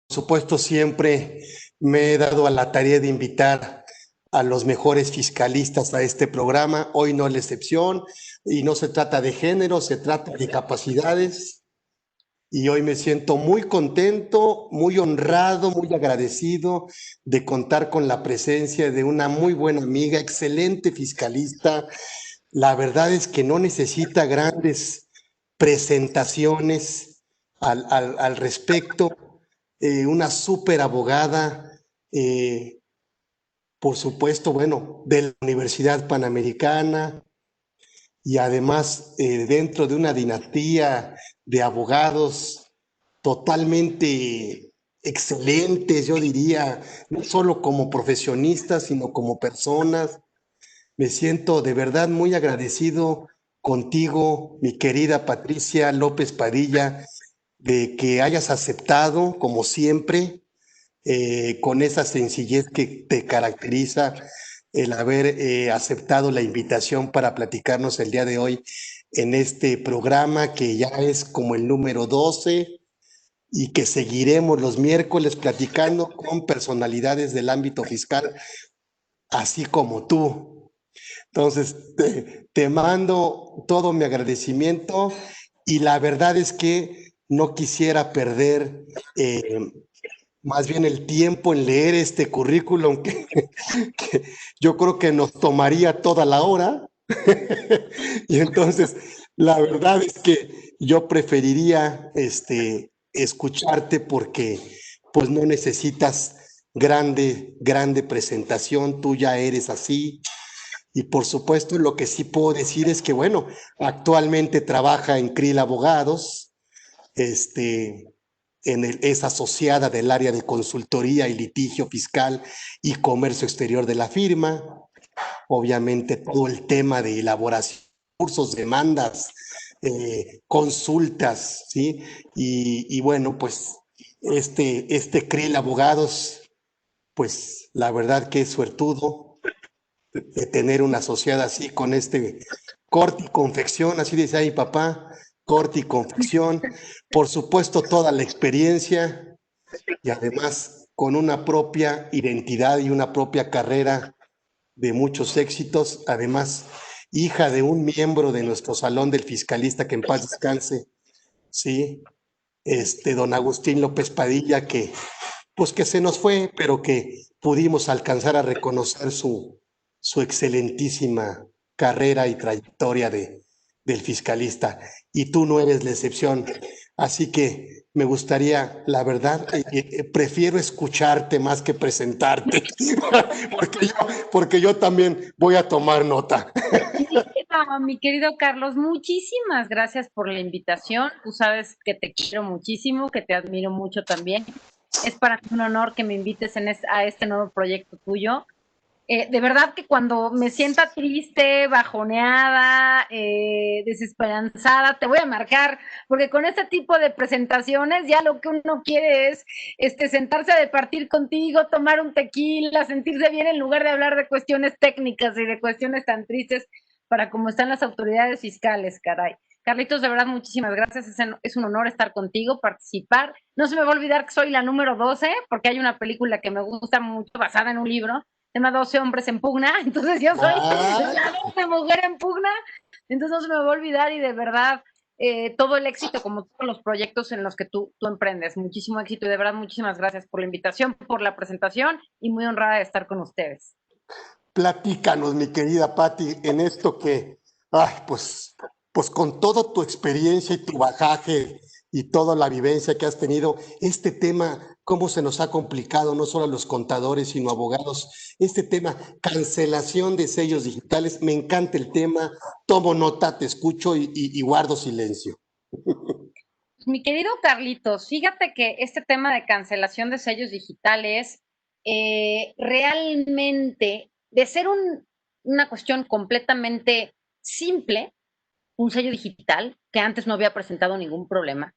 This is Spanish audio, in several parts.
supuesto, siempre me he dado a la tarea de invitar a los mejores fiscalistas a este programa. Hoy no es la excepción y no se trata de género, se trata de capacidades. Y hoy me siento muy contento, muy honrado, muy agradecido de contar con la presencia de una muy buena amiga, excelente fiscalista. La verdad es que no necesita grandes presentaciones al respecto. Una súper abogada, eh, por supuesto, bueno, de la Universidad Panamericana y además dentro de una dinastía de abogados totalmente excelentes, yo diría, no solo como profesionistas, sino como personas. Me siento de verdad muy agradecido contigo, mi querida Patricia López Padilla, de que hayas aceptado, como siempre, con esa sencillez que te caracteriza, el haber aceptado la invitación para platicarnos el día de hoy en este programa que ya es como el número 12 y que seguiremos los miércoles platicando con personalidades del ámbito fiscal, así como tú. Entonces, te mando todo mi agradecimiento y la verdad es que no quisiera perder más bien el tiempo en leer este currículum que yo creo que nos tomaría toda la hora. Y entonces, la verdad es que yo preferiría escucharte porque pues no necesitas grande presentación, tú ya eres así. Y por supuesto, lo que sí puedo decir es que, bueno, actualmente trabaja en Krill Abogados, es asociada del área de consultoría y litigio fiscal y comercio exterior de la firma. Obviamente todo el tema de elaboración, cursos, demandas, consultas, ¿sí? Y bueno, pues Krill Abogados, pues la verdad que es suertudo de tener una asociada así con corte y confección, así decía mi papá, corte y confección, por supuesto toda la experiencia y además con una propia identidad y una propia carrera de muchos éxitos, además hija de un miembro de nuestro salón del fiscalista que en paz descanse, sí, don Agustín López Padilla, que pues que se nos fue, pero que pudimos alcanzar a reconocer su excelentísima carrera y trayectoria del fiscalista. Y tú no eres la excepción. Así que me gustaría, la verdad, prefiero escucharte más que presentarte, porque yo también voy a tomar nota. Mi querido Carlos, muchísimas gracias por la invitación. Tú sabes que te quiero muchísimo, que te admiro mucho también. Es para mí un honor que me invites a este nuevo proyecto tuyo. De verdad que cuando me sienta triste, bajoneada, desesperanzada, te voy a marcar, porque con este tipo de presentaciones ya lo que uno quiere es sentarse a departir contigo, tomar un tequila, sentirse bien en lugar de hablar de cuestiones técnicas y de cuestiones tan tristes para cómo están las autoridades fiscales, caray. Carlitos, de verdad, muchísimas gracias. Es un honor estar contigo, participar. No se me va a olvidar que soy la número 12, porque hay una película que me gusta mucho, basada en un libro, se llama 12 hombres en pugna, entonces yo soy Ah, la 12 mujer en pugna, entonces no se me va a olvidar y de verdad todo el éxito como todos los proyectos en los que tú emprendes, muchísimo éxito y de verdad muchísimas gracias por la invitación, por la presentación y muy honrada de estar con ustedes. platícanos, mi querida Patti, en esto que, ay, pues con toda tu experiencia y tu bagaje y toda la vivencia que has tenido, este tema, cómo se nos ha complicado, no solo a los contadores, sino abogados, este tema, cancelación de sellos digitales, me encanta el tema, tomo nota, te escucho y guardo silencio. Mi querido Carlitos, fíjate que este tema de cancelación de sellos digitales realmente, de ser una cuestión completamente simple, un sello digital que antes no había presentado ningún problema,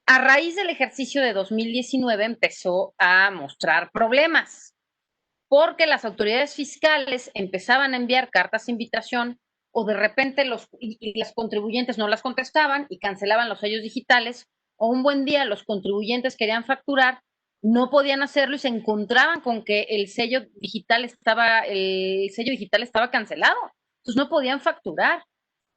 a raíz del ejercicio de 2019 empezó a mostrar problemas, porque las autoridades fiscales empezaban a enviar cartas de invitación o de repente los contribuyentes no las contestaban y cancelaban los sellos digitales, o un buen día los contribuyentes querían facturar no podían hacerlo y se encontraban con que el sello digital estaba cancelado, entonces no podían facturar.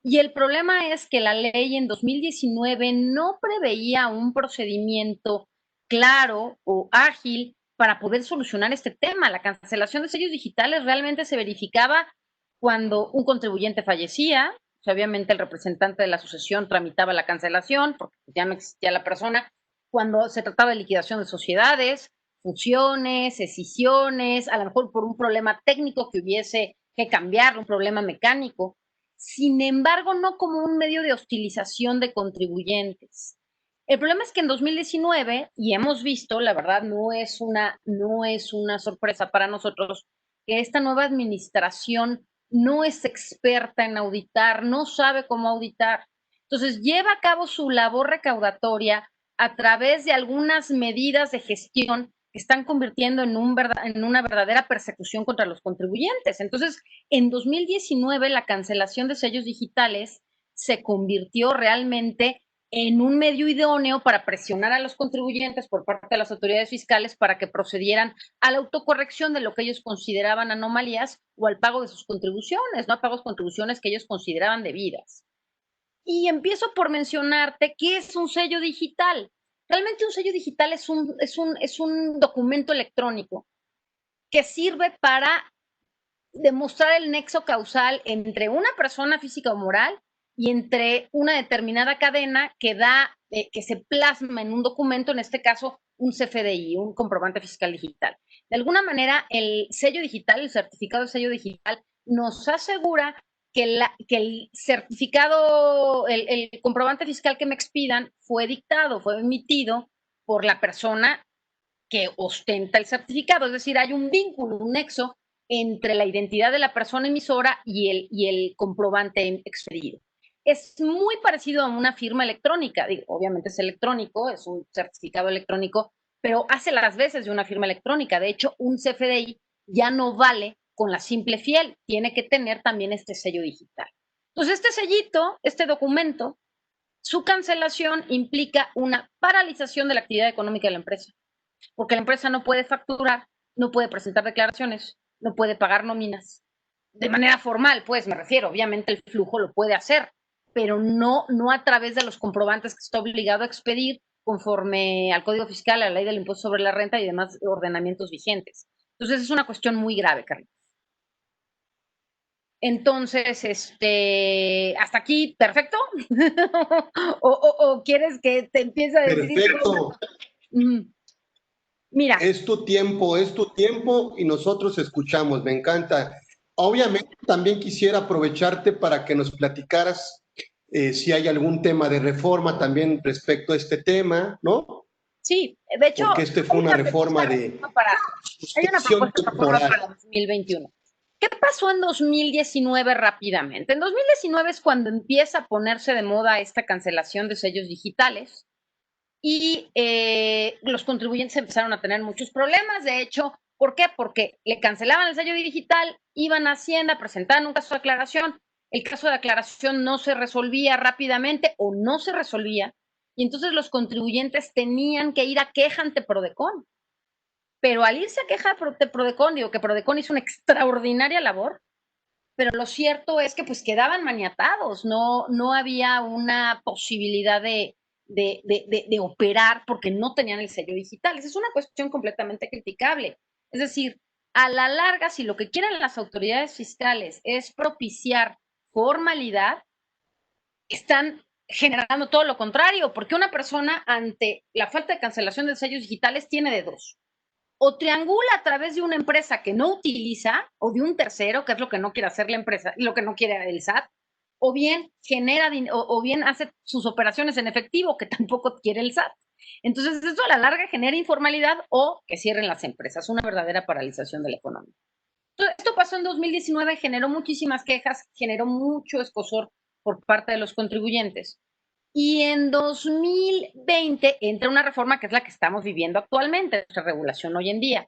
Y el problema es que la ley en 2019 no preveía un procedimiento claro o ágil para poder solucionar este tema. La cancelación de sellos digitales realmente se verificaba cuando un contribuyente fallecía, o sea, obviamente el representante de la asociación tramitaba la cancelación porque ya no existía la persona, cuando se trataba de liquidación de sociedades, fusiones, escisiones, a lo mejor por un problema técnico que hubiese que cambiar, un problema mecánico. Sin embargo, no como un medio de hostilización de contribuyentes. El problema es que en 2019, y hemos visto, la verdad, no es una sorpresa para nosotros, que esta nueva administración no es experta en auditar, no sabe cómo auditar. Entonces, lleva a cabo su labor recaudatoria a través de algunas medidas de gestión que están convirtiendo en una verdadera persecución contra los contribuyentes. Entonces, en 2019, la cancelación de sellos digitales se convirtió realmente en un medio idóneo para presionar a los contribuyentes por parte de las autoridades fiscales para que procedieran a la autocorrección de lo que ellos consideraban anomalías o al pago de sus contribuciones, ¿no? A pagos de contribuciones que ellos consideraban debidas. Y empiezo por mencionarte qué es un sello digital. Realmente un sello digital es un documento electrónico que sirve para demostrar el nexo causal entre una persona física o moral y entre una determinada cadena que se plasma en un documento, en este caso un CFDI, un comprobante fiscal digital. De alguna manera, el sello digital, el certificado de sello digital, nos asegura que el certificado, el comprobante fiscal que me expidan fue dictado, fue emitido por la persona que ostenta el certificado, es decir, hay un vínculo, un nexo entre la identidad de la persona emisora y el comprobante expedido. Es muy parecido a una firma electrónica, digo, obviamente es electrónico, es un certificado electrónico, pero hace las veces de una firma electrónica. De hecho, un CFDI ya no vale con la simple fiel, tiene que tener también este sello digital. Entonces, este sellito, este documento, su cancelación implica una paralización de la actividad económica de la empresa porque la empresa no puede facturar, no puede presentar declaraciones, no puede pagar nóminas. De manera formal, pues me refiero, obviamente el flujo lo puede hacer, pero no a través de los comprobantes que está obligado a expedir conforme al Código Fiscal, a la Ley del Impuesto sobre la Renta y demás ordenamientos vigentes. Entonces es una cuestión muy grave, Carlos. Entonces, hasta aquí, perfecto. O quieres que te empiece a decir. Perfecto. Mira, Es tu tiempo y nosotros escuchamos, me encanta. Obviamente también quisiera aprovecharte para que nos platicaras si hay algún tema de reforma también respecto a este tema, ¿no? sí, de hecho, Porque este fue una reforma de hay una suspensión propuesta de reforma temporal. para 2021. ¿Qué pasó en 2019 rápidamente? En 2019 es cuando empieza a ponerse de moda esta cancelación de sellos digitales y los contribuyentes empezaron a tener muchos problemas. De hecho, ¿por qué? Porque le cancelaban el sello digital, iban a Hacienda, presentaban un caso de aclaración, el caso de aclaración no se resolvía rápidamente o no se resolvía, y entonces los contribuyentes tenían que ir a queja ante Prodecon. Pero al irse a queja de Prodecon, digo que Prodecon hizo una extraordinaria labor, pero lo cierto es que pues quedaban maniatados, no había una posibilidad de operar porque no tenían el sello digital. Esa es una cuestión completamente criticable. Es decir, a la larga, si lo que quieren las autoridades fiscales es propiciar formalidad, están generando todo lo contrario, porque una persona ante la falta de cancelación de sellos digitales tiene de dos o triangula a través de una empresa que no utiliza o de un tercero, que es lo que no quiere hacer la empresa, lo que no quiere el SAT, o bien genera o bien hace sus operaciones en efectivo, que tampoco quiere el SAT. Entonces, eso a la larga genera informalidad o que cierren las empresas, una verdadera paralización de la economía. Entonces, esto pasó en 2019, generó muchísimas quejas, generó mucho escosor por parte de los contribuyentes. Y en 2020 entra una reforma que es la que estamos viviendo actualmente, nuestra regulación hoy en día.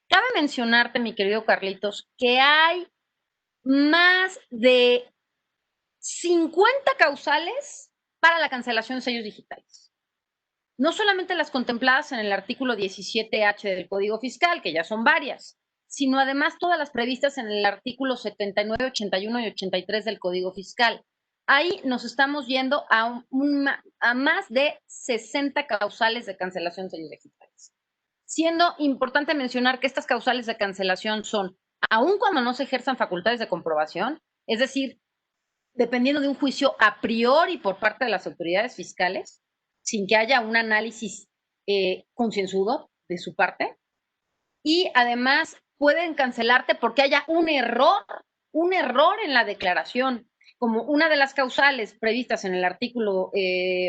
Cabe mencionarte, mi querido Carlitos, que hay más de 50 causales para la cancelación de sellos digitales. no solamente las contempladas en el artículo 17H del Código Fiscal, que ya son varias, sino además todas las previstas en el artículo 79, 81 y 83 del Código Fiscal. Ahí nos estamos yendo a más de 60 causales de cancelación de sellos digitales. Siendo importante mencionar que estas causales de cancelación son, aun cuando no se ejerzan facultades de comprobación, es decir, dependiendo de un juicio a priori por parte de las autoridades fiscales, sin que haya un análisis concienzudo de su parte, y además pueden cancelarte porque haya un error en la declaración, como una de las causales previstas en el artículo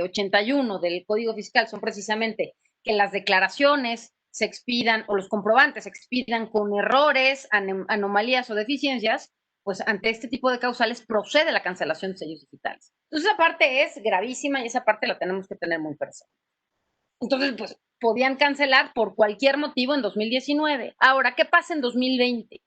81 del Código Fiscal son precisamente que las declaraciones se expidan o los comprobantes se expidan con errores, anomalías o deficiencias, pues ante este tipo de causales procede la cancelación de sellos digitales. Entonces esa parte es gravísima y esa parte la tenemos que tener muy presente. Entonces, pues podían cancelar por cualquier motivo en 2019. Ahora, ¿qué pasa en 2020?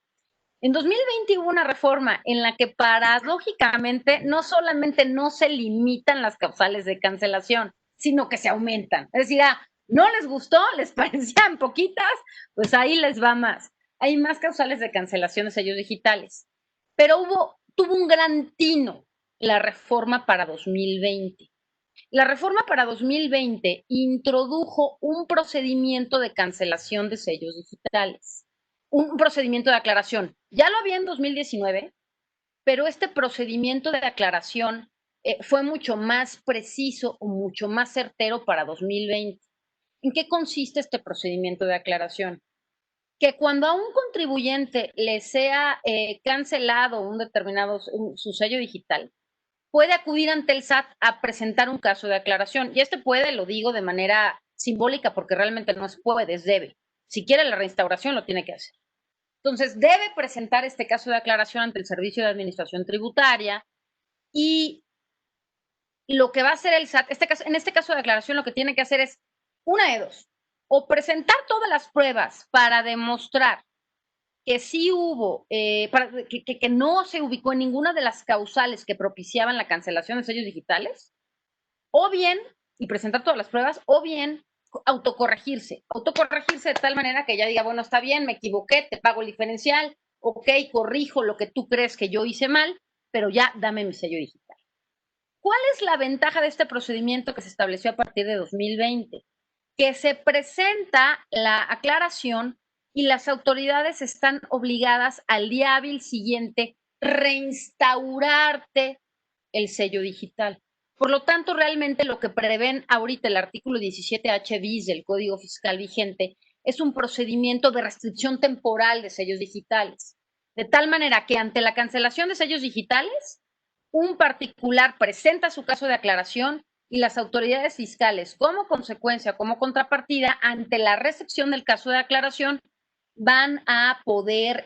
En 2020 hubo una reforma en la que paradójicamente no solamente no se limitan las causales de cancelación, sino que se aumentan. Es decir, no les gustó, les parecían poquitas, pues ahí les va más. Hay más causales de cancelación de sellos digitales. Pero tuvo un gran tino la reforma para 2020. La reforma para 2020 introdujo un procedimiento de cancelación de sellos digitales, un procedimiento de aclaración. Ya lo había en 2019, pero este procedimiento de aclaración fue mucho más preciso o mucho más certero para 2020. ¿En qué consiste este procedimiento de aclaración? Que cuando a un contribuyente le sea cancelado un determinado su sello digital, puede acudir ante el SAT a presentar un caso de aclaración. Y este puede, lo digo de manera simbólica, porque realmente no es puede, es debe. Si quiere la reinstauración, lo tiene que hacer. Entonces, debe presentar este caso de aclaración ante el Servicio de Administración Tributaria y lo que va a hacer el SAT, en este caso de aclaración, lo que tiene que hacer es una de dos, o presentar todas las pruebas para demostrar que sí hubo, que no se ubicó en ninguna de las causales que propiciaban la cancelación de sellos digitales, o bien, y presentar todas las pruebas, o bien autocorregirse de tal manera que ya diga, bueno, está bien, me equivoqué, te pago el diferencial, ok, corrijo lo que tú crees que yo hice mal, pero ya dame mi sello digital. ¿Cuál es la ventaja de este procedimiento que se estableció a partir de 2020? Que se presenta la aclaración y las autoridades están obligadas al día hábil siguiente reinstaurarte el sello digital. Por lo tanto, realmente lo que prevén ahorita el artículo 17H bis del Código Fiscal vigente es un procedimiento de restricción temporal de sellos digitales. De tal manera que ante la cancelación de sellos digitales, un particular presenta su caso de aclaración y las autoridades fiscales, como consecuencia, como contrapartida, ante la recepción del caso de aclaración, van a poder,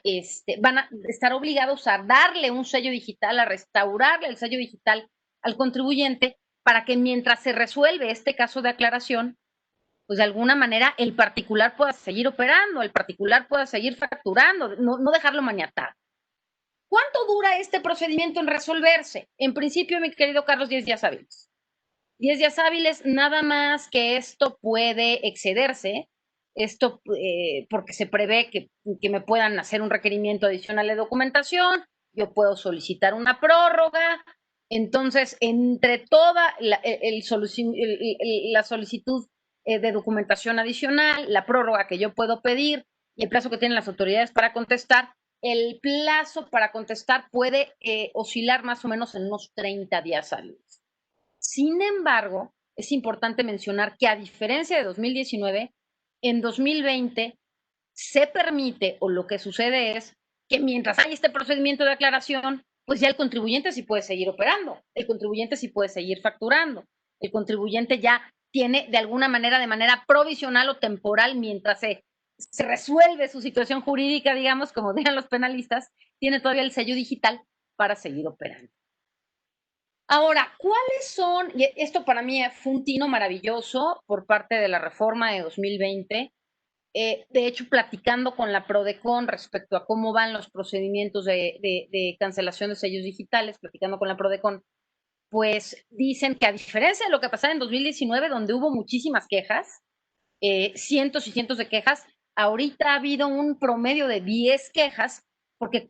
van a estar obligados a darle un sello digital, a restaurarle el sello digital al contribuyente para que mientras se resuelve este caso de aclaración, pues de alguna manera el particular pueda seguir operando, el particular pueda seguir facturando, no dejarlo maniatado. ¿Cuánto dura este procedimiento en resolverse? En principio, mi querido Carlos, 10 días hábiles. 10 días hábiles, nada más que esto puede excederse, esto porque se prevé que me puedan hacer un requerimiento adicional de documentación, yo puedo solicitar una prórroga, entonces entre toda la solicitud de documentación adicional, la prórroga que yo puedo pedir y el plazo que tienen las autoridades para contestar, el plazo para contestar puede oscilar más o menos en unos 30 días hábiles. Sin embargo, es importante mencionar que a diferencia de 2019, en 2020 se permite, o lo que sucede es que mientras hay este procedimiento de aclaración, pues ya el contribuyente sí puede seguir operando, el contribuyente sí puede seguir facturando, el contribuyente ya tiene de alguna manera, de manera provisional o temporal, mientras se resuelve su situación jurídica, digamos, como digan los penalistas, tiene todavía el sello digital para seguir operando. Ahora, ¿cuáles son? Y esto para mí fue un tino maravilloso por parte de la reforma de 2020. De hecho, platicando con la PRODECON respecto a cómo van los procedimientos de cancelación de sellos digitales, platicando con la PRODECON, pues dicen que a diferencia de lo que pasaba en 2019, donde hubo muchísimas quejas, cientos y cientos de quejas, ahorita ha habido un promedio de 10 quejas, porque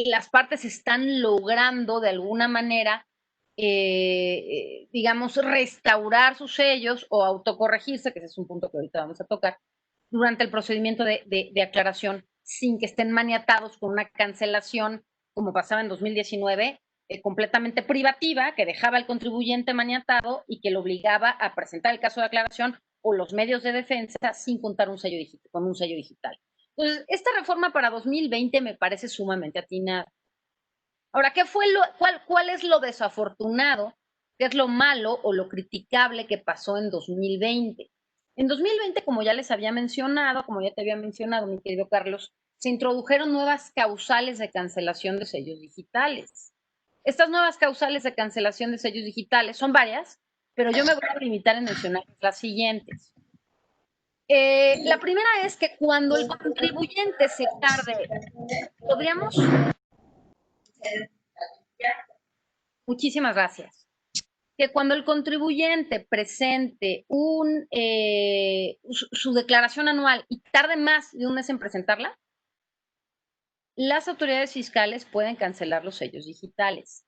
las partes están logrando de alguna manera, digamos, restaurar sus sellos o autocorregirse, que ese es un punto que ahorita vamos a tocar, durante el procedimiento de aclaración, sin que estén maniatados con una cancelación, como pasaba en 2019, completamente privativa, que dejaba al contribuyente maniatado y que lo obligaba a presentar el caso de aclaración o los medios de defensa sin contar con un sello digital. Entonces, esta reforma para 2020 me parece sumamente atinada. Ahora, ¿cuál es lo desafortunado? ¿Qué es lo malo o lo criticable que pasó en 2020? En 2020, como ya les había mencionado, como ya te había mencionado, mi querido Carlos, se introdujeron nuevas causales de cancelación de sellos digitales. Estas nuevas causales de cancelación de sellos digitales son varias, pero yo me voy a limitar en mencionar las siguientes. La primera es que cuando el contribuyente se tarde, podríamos. Muchísimas gracias. Que cuando el contribuyente presente su declaración anual y tarde más de un mes en presentarla, las autoridades fiscales pueden cancelar los sellos digitales.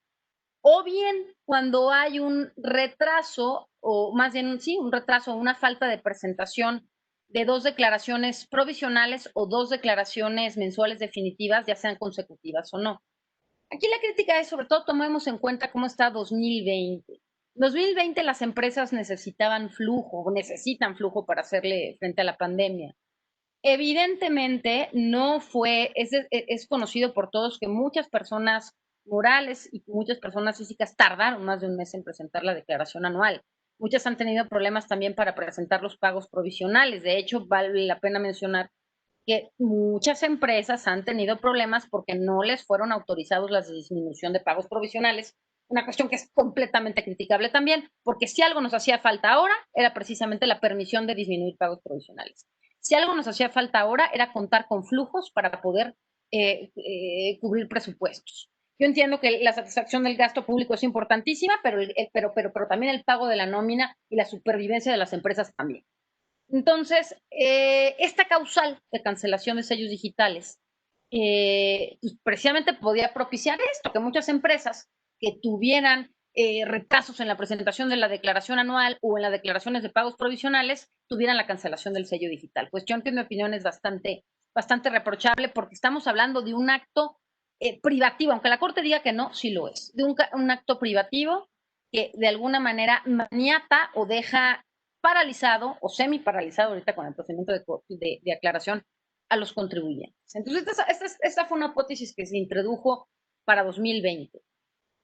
O bien cuando hay un retraso, o más bien sí, un retraso, una falta de presentación de 2 declaraciones provisionales o 2 declaraciones mensuales definitivas, ya sean consecutivas o no. Aquí la crítica es, sobre todo, tomemos en cuenta cómo está 2020. 2020 las empresas necesitan flujo para hacerle frente a la pandemia. Evidentemente no fue, es conocido por todos que muchas personas morales y muchas personas físicas tardaron más de un mes en presentar la declaración anual. Muchas han tenido problemas también para presentar los pagos provisionales. De hecho, vale la pena mencionar que muchas empresas han tenido problemas porque no les fueron autorizados la disminución de pagos provisionales, una cuestión que es completamente criticable también, porque si algo nos hacía falta ahora era precisamente la permisión de disminuir pagos provisionales. Si algo nos hacía falta ahora era contar con flujos para poder cubrir presupuestos. Yo entiendo que la satisfacción del gasto público es importantísima, pero también el pago de la nómina y la supervivencia de las empresas también. Entonces, esta causal de cancelación de sellos digitales, pues precisamente podía propiciar esto, que muchas empresas que tuvieran retrasos en la presentación de la declaración anual o en las declaraciones de pagos provisionales tuvieran la cancelación del sello digital. Cuestión que en mi opinión es bastante reprochable porque estamos hablando de un acto privativo, aunque la Corte diga que no, sí lo es, de un acto privativo que de alguna manera maniata o deja paralizado o semi paralizado ahorita con el procedimiento de aclaración a los contribuyentes. Entonces, esta fue una hipótesis que se introdujo para 2020.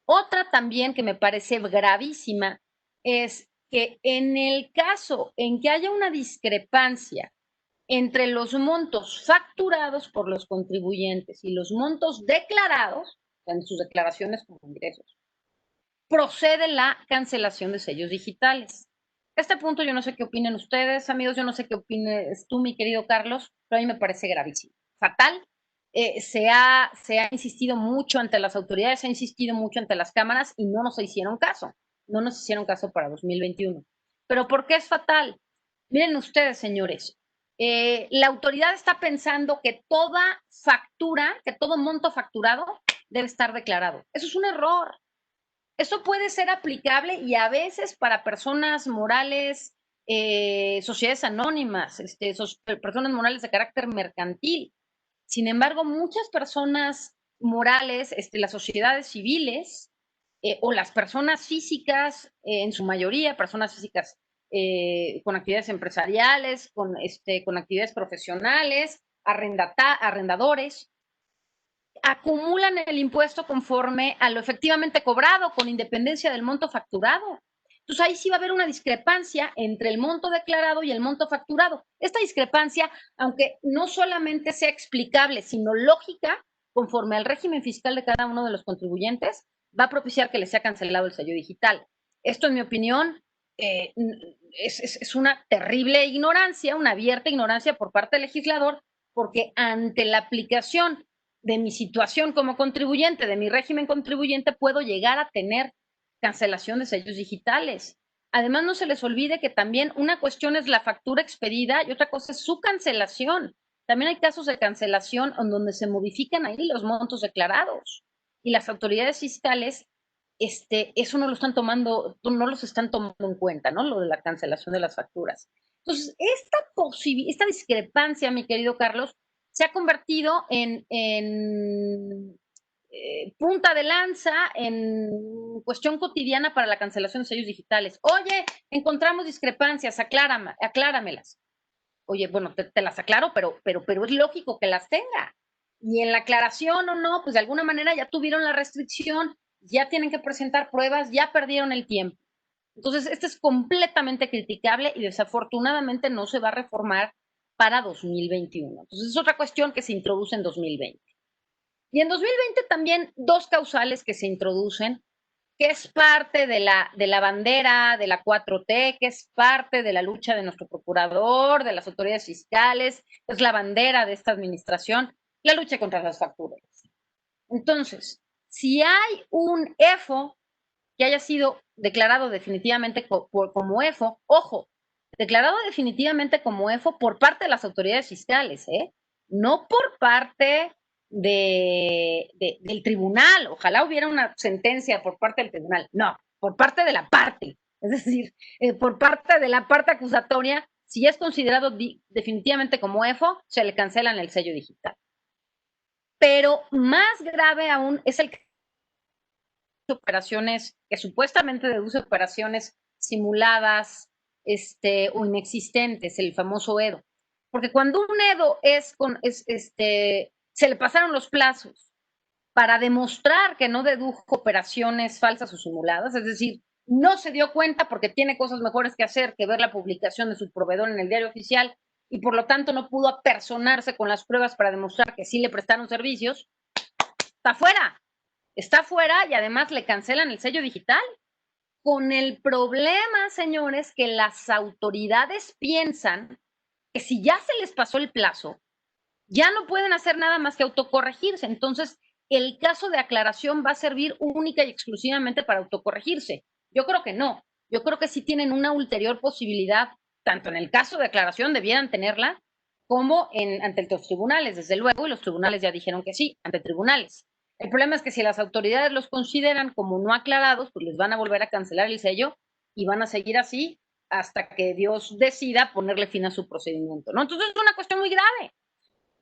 Otra también que me parece gravísima es que en el caso en que haya una discrepancia entre los montos facturados por los contribuyentes y los montos declarados en sus declaraciones como ingresos, procede la cancelación de sellos digitales. Este punto yo no sé qué opinen ustedes, amigos, yo no sé qué opines tú, mi querido Carlos, pero a mí me parece gravísimo, fatal. Se ha insistido mucho ante las autoridades, se ha insistido mucho ante las cámaras y no nos hicieron caso, no nos hicieron caso para 2021. ¿Pero por qué es fatal? Miren ustedes, señores, la autoridad está pensando que toda factura, que todo monto facturado debe estar declarado. Eso es un error. Eso puede ser aplicable y a veces para personas morales, sociedades anónimas, personas morales de carácter mercantil. Sin embargo, muchas personas morales, las sociedades civiles o las personas físicas, en su mayoría, personas físicas con actividades empresariales, con actividades profesionales, arrendadores, acumulan el impuesto conforme a lo efectivamente cobrado, con independencia del monto facturado. Entonces ahí sí va a haber una discrepancia entre el monto declarado y el monto facturado. Esta discrepancia, aunque no solamente sea explicable, sino lógica, conforme al régimen fiscal de cada uno de los contribuyentes, va a propiciar que les sea cancelado el sello digital. Esto, en mi opinión, es una terrible ignorancia, una abierta ignorancia por parte del legislador, porque ante la aplicación de mi situación como contribuyente, de mi régimen contribuyente, puedo llegar a tener cancelación de sellos digitales. Además, no se les olvide que también una cuestión es la factura expedida y otra cosa es su cancelación. También hay casos de cancelación en donde se modifican ahí los montos declarados y las autoridades fiscales eso no lo están tomando, no los están tomando en cuenta, ¿no? Lo de la cancelación de las facturas. Entonces, esta discrepancia, mi querido Carlos, se ha convertido en punta de lanza, en cuestión cotidiana para la cancelación de sellos digitales. Oye, encontramos discrepancias, acláramelas. Oye, bueno, te las aclaro, pero es lógico que las tenga. Y en la aclaración o no, pues de alguna manera ya tuvieron la restricción, ya tienen que presentar pruebas, ya perdieron el tiempo. Entonces, esto es completamente criticable y desafortunadamente no se va a reformar para 2021. Entonces, es otra cuestión que se introduce en 2020. Y en 2020 también dos causales que se introducen, que es parte de la bandera de la 4T, que es parte de la lucha de nuestro procurador, de las autoridades fiscales, es la bandera de esta administración, la lucha contra las facturas. Entonces, si hay un EFO que haya sido declarado definitivamente como EFO, ojo, declarado definitivamente como EFO por parte de las autoridades fiscales, no por parte del tribunal. Ojalá hubiera una sentencia por parte del tribunal. No, por parte de la parte. Es decir, por parte de la parte acusatoria, si es considerado definitivamente como EFO, se le cancelan el sello digital. Pero más grave aún es el operaciones que supuestamente deduce operaciones simuladas o inexistentes, el famoso EDO. Porque cuando un EDO se le pasaron los plazos para demostrar que no dedujo operaciones falsas o simuladas, es decir, no se dio cuenta porque tiene cosas mejores que hacer que ver la publicación de su proveedor en el diario oficial y por lo tanto no pudo apersonarse con las pruebas para demostrar que sí le prestaron servicios, está fuera. Está fuera y además le cancelan el sello digital. Con el problema, señores, que las autoridades piensan que si ya se les pasó el plazo, ya no pueden hacer nada más que autocorregirse. Entonces, el caso de aclaración va a servir única y exclusivamente para autocorregirse. Yo creo que no. Yo creo que sí tienen una ulterior posibilidad, tanto en el caso de aclaración debieran tenerla, como ante los tribunales, desde luego, y los tribunales ya dijeron que sí, ante tribunales. El problema es que si las autoridades los consideran como no aclarados, pues les van a volver a cancelar el sello y van a seguir así hasta que Dios decida ponerle fin a su procedimiento, ¿no? Entonces es una cuestión muy grave,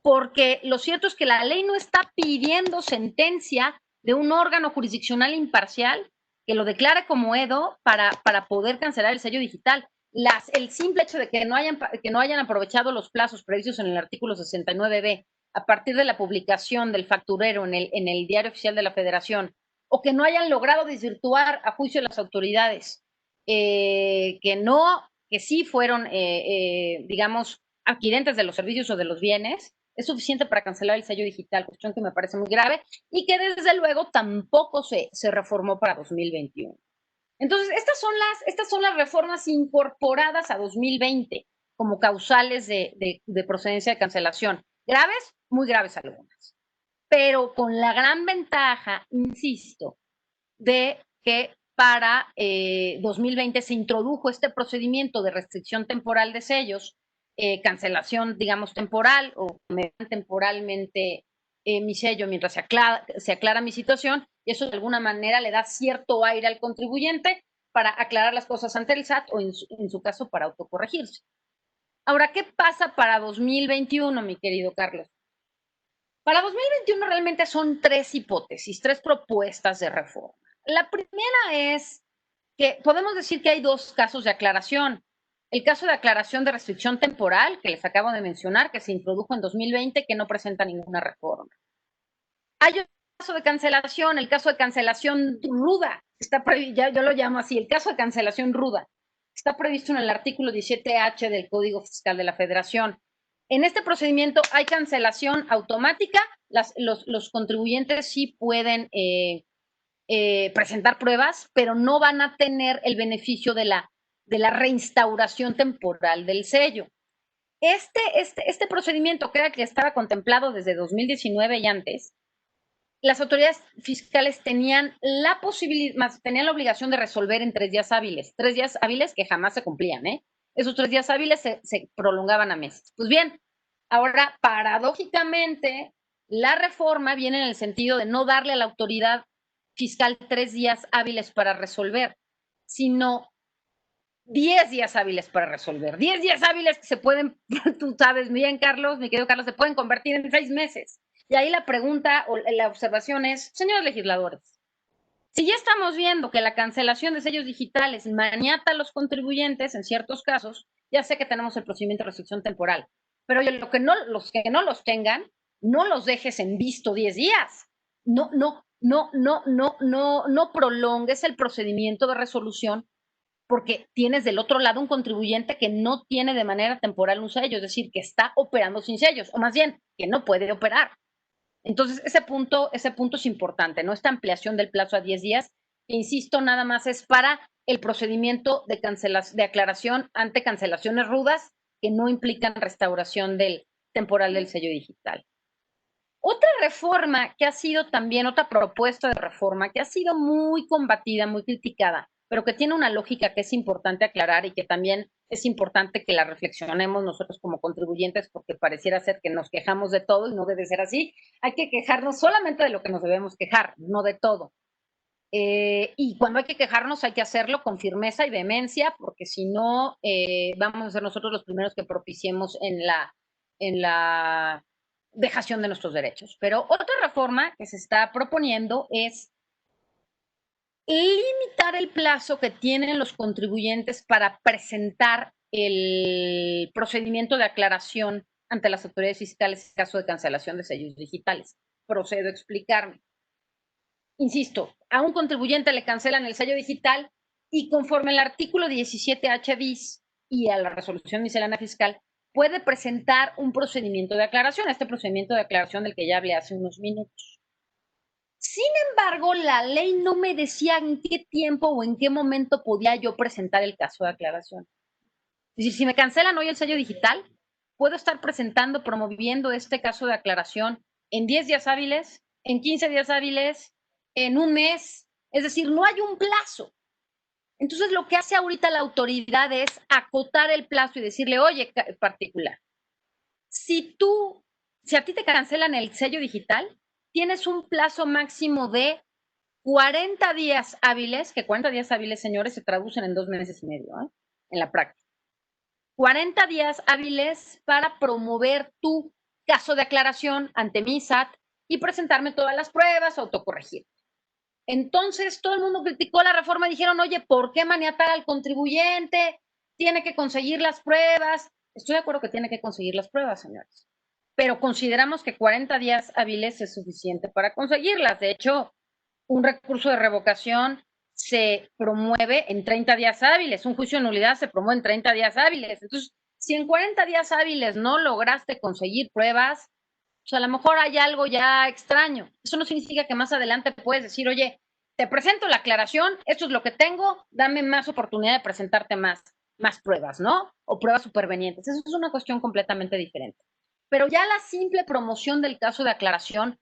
porque lo cierto es que la ley no está pidiendo sentencia de un órgano jurisdiccional imparcial que lo declare como EDO para poder cancelar el sello digital. El simple hecho de que no hayan aprovechado los plazos previstos en el artículo 69b a partir de la publicación del facturero en el Diario Oficial de la Federación, o que no hayan logrado desvirtuar a juicio de las autoridades, que sí fueron, digamos, adquirentes de los servicios o de los bienes, es suficiente para cancelar el sello digital, cuestión que me parece muy grave y que desde luego tampoco se reformó para 2021. Entonces, estas son las reformas incorporadas a 2020 como causales de procedencia de cancelación. Graves, muy graves algunas, pero con la gran ventaja, insisto, de que para 2020 se introdujo este procedimiento de restricción temporal de sellos, cancelación, digamos, temporal o me dan temporalmente mi sello mientras se aclara mi situación, y eso de alguna manera le da cierto aire al contribuyente para aclarar las cosas ante el SAT o en su caso para autocorregirse. Ahora, ¿qué pasa para 2021, mi querido Carlos? Para 2021 realmente son tres hipótesis, tres propuestas de reforma. La primera es que podemos decir que hay dos casos de aclaración. El caso de aclaración de restricción temporal, que les acabo de mencionar, que se introdujo en 2020, que no presenta ninguna reforma. Hay un caso de cancelación, el caso de cancelación ruda, yo lo llamo así, el caso de cancelación ruda. Está previsto en el artículo 17H del Código Fiscal de la Federación. En este procedimiento hay cancelación automática, los contribuyentes sí pueden presentar pruebas, pero no van a tener el beneficio de la reinstauración temporal del sello. Este procedimiento, que era que estaba contemplado desde 2019 y antes, las autoridades fiscales tenían la posibilidad, tenían la obligación de resolver en 3 días hábiles. 3 días hábiles que jamás se cumplían, ¿eh? Esos 3 días hábiles se prolongaban a meses. Pues bien, ahora, paradójicamente, la reforma viene en el sentido de no darle a la autoridad fiscal 3 días hábiles para resolver, sino 10 días hábiles para resolver. 10 días hábiles que se pueden, tú sabes bien, Carlos, mi querido Carlos, se pueden convertir en 6 meses. Y ahí la pregunta o la observación es, señores legisladores, si ya estamos viendo que la cancelación de sellos digitales maniata a los contribuyentes en ciertos casos, ya sé que tenemos el procedimiento de restricción temporal, pero oye, los que no los tengan, no los dejes en visto 10 días. No prolongues el procedimiento de resolución porque tienes del otro lado un contribuyente que no tiene de manera temporal un sello, es decir, que está operando sin sellos, o más bien, que no puede operar. Entonces, ese punto es importante, ¿no? Esta ampliación del plazo a 10 días, que insisto, nada más es para el procedimiento de aclaración ante cancelaciones rudas que no implican restauración del temporal del sello digital. Otra reforma que ha sido también, otra propuesta de reforma que ha sido muy combatida, muy criticada, pero que tiene una lógica que es importante aclarar y que también es importante que la reflexionemos nosotros como contribuyentes, porque pareciera ser que nos quejamos de todo y no debe ser así. Hay que quejarnos solamente de lo que nos debemos quejar, no de todo. Y cuando hay que quejarnos hay que hacerlo con firmeza y vehemencia, porque si no, vamos a ser nosotros los primeros que propiciemos en la dejación de nuestros derechos. Pero otra reforma que se está proponiendo es limitar el plazo que tienen los contribuyentes para presentar el procedimiento de aclaración ante las autoridades fiscales en caso de cancelación de sellos digitales. Procedo a explicarme. Insisto, a un contribuyente le cancelan el sello digital y conforme al artículo 17H bis y a la resolución miscelánea fiscal, puede presentar un procedimiento de aclaración, este procedimiento de aclaración del que ya hablé hace unos minutos. Sin embargo, la ley no me decía en qué tiempo o en qué momento podía yo presentar el caso de aclaración. Es decir, si me cancelan hoy el sello digital, puedo estar presentando, promoviendo este caso de aclaración en 10 días hábiles, en 15 días hábiles, en un mes. Es decir, no hay un plazo. Entonces, lo que hace ahorita la autoridad es acotar el plazo y decirle, oye, particular, si a ti te cancelan el sello digital, tienes un plazo máximo de 40 días hábiles, que 40 días hábiles, señores, se traducen en 2 meses y medio, ¿eh? En la práctica. 40 días hábiles para promover tu caso de aclaración ante mi SAT y presentarme todas las pruebas, autocorregir. Entonces, todo el mundo criticó la reforma y dijeron, oye, ¿por qué maniatar al contribuyente? Tiene que conseguir las pruebas. Estoy de acuerdo que tiene que conseguir las pruebas, señores, pero consideramos que 40 días hábiles es suficiente para conseguirlas. De hecho, un recurso de revocación se promueve en 30 días hábiles, un juicio de nulidad se promueve en 30 días hábiles. Entonces, si en 40 días hábiles no lograste conseguir pruebas, pues a lo mejor hay algo ya extraño. Eso no significa que más adelante puedes decir, oye, te presento la aclaración, esto es lo que tengo, dame más oportunidad de presentarte más pruebas, ¿no? O pruebas supervenientes. Eso es una cuestión completamente diferente. Pero ya la simple promoción del caso de aclaración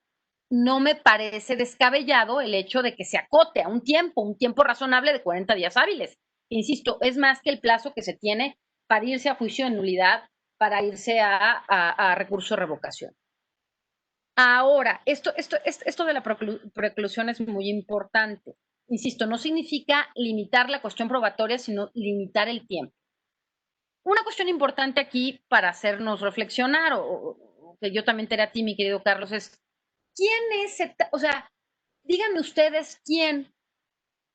no me parece descabellado el hecho de que se acote a un tiempo razonable de 40 días hábiles. Insisto, es más que el plazo que se tiene para irse a juicio de nulidad, para irse a recurso de revocación. Ahora, esto de la preclusión es muy importante. Insisto, no significa limitar la cuestión probatoria, sino limitar el tiempo. Una cuestión importante aquí para hacernos reflexionar, o que yo también te haré a ti, mi querido Carlos, es ¿quién es, o sea, díganme ustedes quién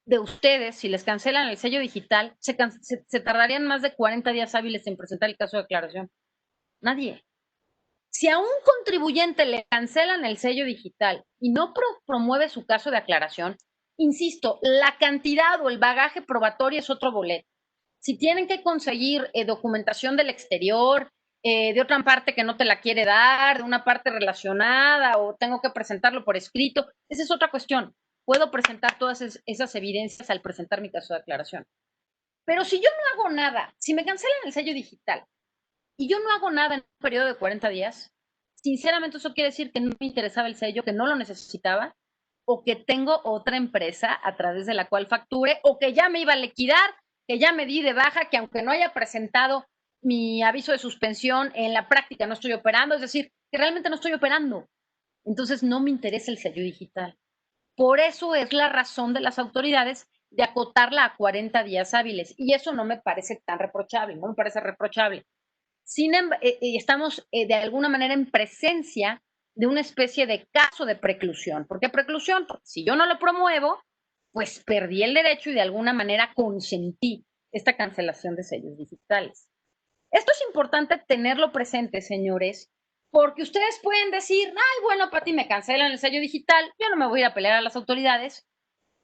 de ustedes, si les cancelan el sello digital, se tardarían más de 40 días hábiles en presentar el caso de aclaración? Nadie. Si a un contribuyente le cancelan el sello digital y no promueve su caso de aclaración, insisto, la cantidad o el bagaje probatorio es otro boleto. Si tienen que conseguir documentación del exterior, de otra parte que no te la quiere dar, de una parte relacionada, o tengo que presentarlo por escrito, esa es otra cuestión. Puedo presentar todas esas evidencias al presentar mi caso de aclaración. Pero si yo no hago nada, si me cancelan el sello digital y yo no hago nada en un periodo de 40 días, sinceramente eso quiere decir que no me interesaba el sello, que no lo necesitaba, o que tengo otra empresa a través de la cual facture, o que ya me iba a liquidar, que ya me di de baja, que aunque no haya presentado mi aviso de suspensión, en la práctica no estoy operando, es decir, que realmente no estoy operando. Entonces no me interesa el sello digital. Por eso es la razón de las autoridades de acotarla a 40 días hábiles. Y eso no me parece tan reprochable, no me parece reprochable. Estamos de alguna manera en presencia de una especie de caso de preclusión. ¿Por qué preclusión? Porque si yo no lo promuevo, pues perdí el derecho y de alguna manera consentí esta cancelación de sellos digitales. Esto es importante tenerlo presente, señores, porque ustedes pueden decir, ay, bueno, Pati, me cancelan el sello digital, yo no me voy a ir a pelear a las autoridades,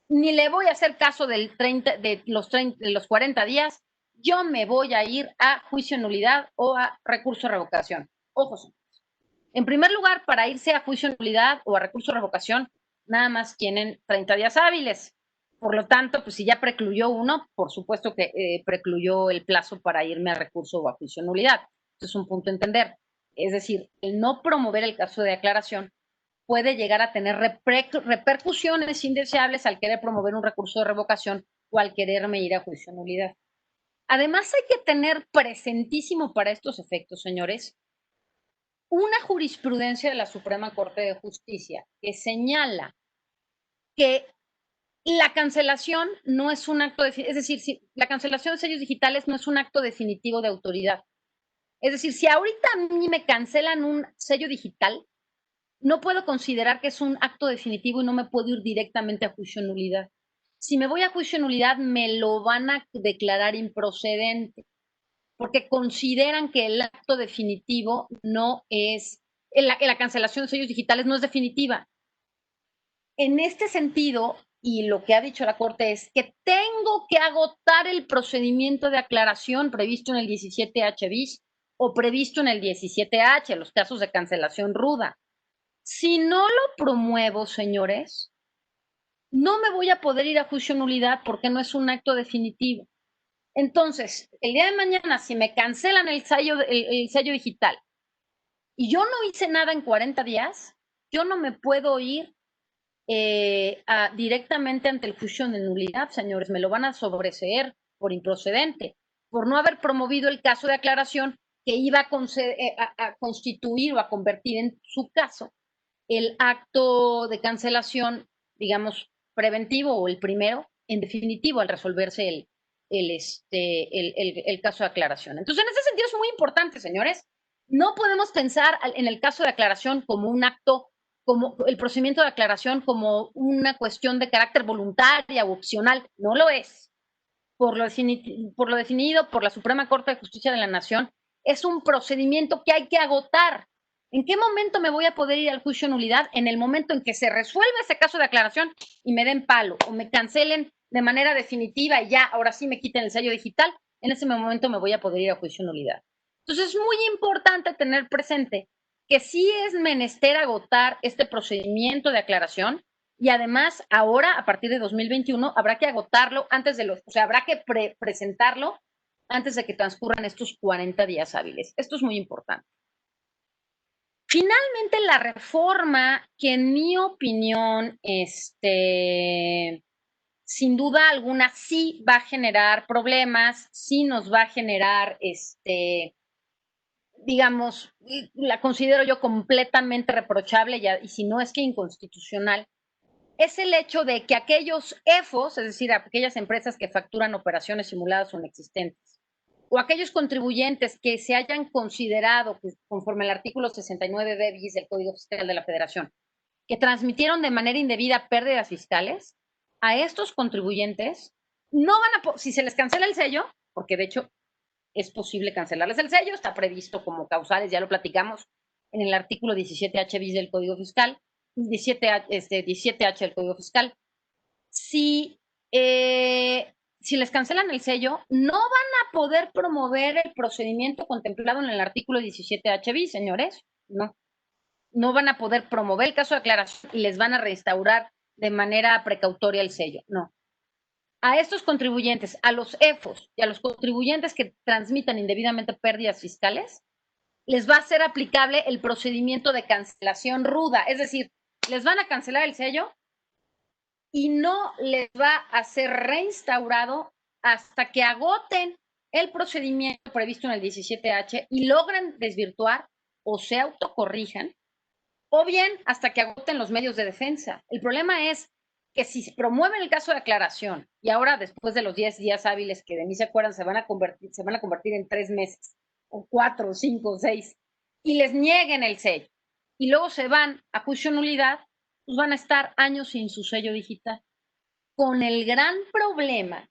ni le voy a hacer caso de los 40 días, yo me voy a ir a juicio de nulidad o a recurso de revocación. Ojo, en primer lugar, para irse a juicio de nulidad o a recurso de revocación, nada más tienen 30 días hábiles. Por lo tanto, pues si ya precluyó uno, por supuesto que precluyó el plazo para irme a recurso o a juicio de nulidad. Esto es un punto a entender. Es decir, el no promover el caso de aclaración puede llegar a tener repercusiones indeseables al querer promover un recurso de revocación o al quererme ir a juicio de nulidad. Además, hay que tener presentísimo para estos efectos, señores, una jurisprudencia de la Suprema Corte de Justicia que señala que la cancelación no es un acto, es decir, si la cancelación de sellos digitales no es un acto definitivo de autoridad. Es decir, si ahorita a mí me cancelan un sello digital, no puedo considerar que es un acto definitivo y no me puedo ir directamente a juicio de nulidad. Si me voy a juicio de nulidad, me lo van a declarar improcedente, porque consideran que el acto definitivo no es, la cancelación de sellos digitales no es definitiva. En este sentido, y lo que ha dicho la Corte es que tengo que agotar el procedimiento de aclaración previsto en el 17H bis o previsto en el 17H, los casos de cancelación ruda. Si no lo promuevo, señores, no me voy a poder ir a juicio de nulidad porque no es un acto definitivo. Entonces, el día de mañana, si me cancelan el sello digital y yo no hice nada en 40 días, yo no me puedo ir directamente ante el juicio de nulidad, señores. Me lo van a sobreseer por improcedente, por no haber promovido el caso de aclaración que iba a constituir o a convertir en su caso el acto de cancelación, digamos, preventivo o el primero, en definitivo, al resolverse el caso de aclaración. Entonces, en ese sentido es muy importante, señores. No podemos pensar en el caso de aclaración como un acto, como el procedimiento de aclaración como una cuestión de carácter voluntaria o opcional. No lo es. Por lo definido por la Suprema Corte de Justicia de la Nación, es un procedimiento que hay que agotar. ¿En qué momento me voy a poder ir al juicio de nulidad? En el momento en que se resuelva ese caso de aclaración y me den palo o me cancelen de manera definitiva y ya, ahora sí me quiten el sello digital, en ese momento me voy a poder ir a juicio de nulidad. Entonces es muy importante tener presente que sí es menester agotar este procedimiento de aclaración y además ahora, a partir de 2021, habrá que agotarlo antes de o sea, habrá que presentarlo antes de que transcurran estos 40 días hábiles. Esto es muy importante. Finalmente, la reforma, que en mi opinión, sin duda alguna, sí va a generar problemas, sí nos va a generar, digamos, la considero yo completamente reprochable y si no es que inconstitucional, es el hecho de que aquellos EFOS, es decir, aquellas empresas que facturan operaciones simuladas o inexistentes, o aquellos contribuyentes que se hayan considerado, conforme al artículo 69b bis del Código Fiscal de la Federación, que transmitieron de manera indebida pérdidas fiscales, a estos contribuyentes no van a, si se les cancela el sello, porque de hecho es posible cancelarles el sello, está previsto como causales, ya lo platicamos en el artículo 17H bis del Código Fiscal, 17H del Código Fiscal. Si, si les cancelan el sello, no van a poder promover el procedimiento contemplado en el artículo 17H bis, señores. No, no van a poder promover el caso de aclaración y les van a restaurar de manera precautoria el sello. No. A estos contribuyentes, a los EFOS y a los contribuyentes que transmitan indebidamente pérdidas fiscales, les va a ser aplicable el procedimiento de cancelación ruda. Es decir, les van a cancelar el sello y no les va a ser reinstaurado hasta que agoten el procedimiento previsto en el 17H y logren desvirtuar o se autocorrijan, o bien hasta que agoten los medios de defensa. El problema es que si promueven el caso de aclaración y ahora después de los 10 días hábiles que de mí se acuerdan se van a convertir en 3 meses, o 4, o 5, o 6, y les nieguen el sello, y luego se van a juicio nulidad, pues van a estar años sin su sello digital, con el gran problema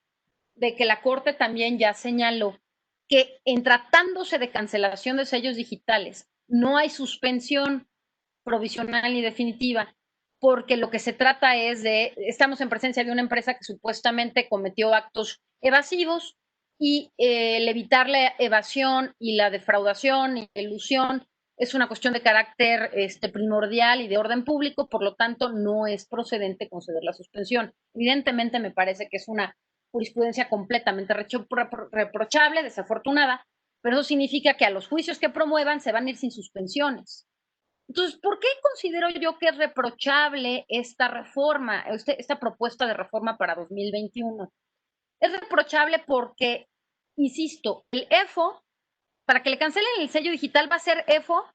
de que la Corte también ya señaló que en tratándose de cancelación de sellos digitales no hay suspensión provisional y definitiva, porque lo que se trata es de, estamos en presencia de una empresa que supuestamente cometió actos evasivos y el evitar la evasión y la defraudación y la ilusión es una cuestión de carácter primordial y de orden público, por lo tanto no es procedente conceder la suspensión. Evidentemente me parece que es una jurisprudencia completamente reprochable, desafortunada, pero eso significa que a los juicios que promuevan se van a ir sin suspensiones. Entonces, ¿por qué considero yo que es reprochable esta reforma, esta propuesta de reforma para 2021? Es reprochable porque, insisto, el EFO, para que le cancelen el sello digital, va a ser EFO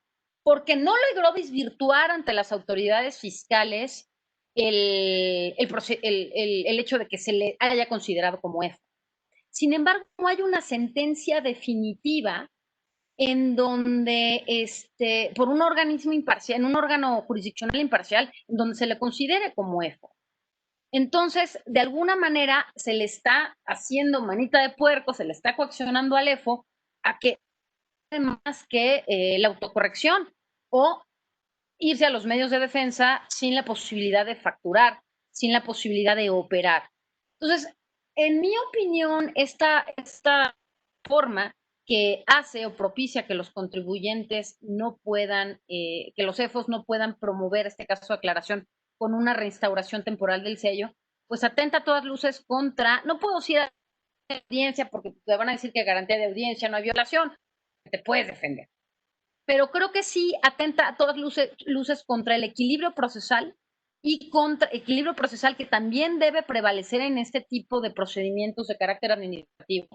porque no logró desvirtuar ante las autoridades fiscales el hecho de que se le haya considerado como EFO. Sin embargo, no hay una sentencia definitiva en donde, por un organismo imparcial, en un órgano jurisdiccional imparcial, en donde se le considere como EFO. Entonces, de alguna manera, se le está haciendo manita de puerco, se le está coaccionando al EFO a que más que la autocorrección o irse a los medios de defensa sin la posibilidad de facturar, sin la posibilidad de operar. Entonces, en mi opinión, esta forma que hace o propicia que los contribuyentes no puedan, que los EFOS no puedan promover este caso de aclaración con una reinstauración temporal del sello, pues atenta a todas luces contra, no puedo decir audiencia porque te van a decir que garantía de audiencia no hay violación, te puedes defender. Pero creo que sí atenta a todas luces contra el equilibrio procesal y contra equilibrio procesal que también debe prevalecer en este tipo de procedimientos de carácter administrativo,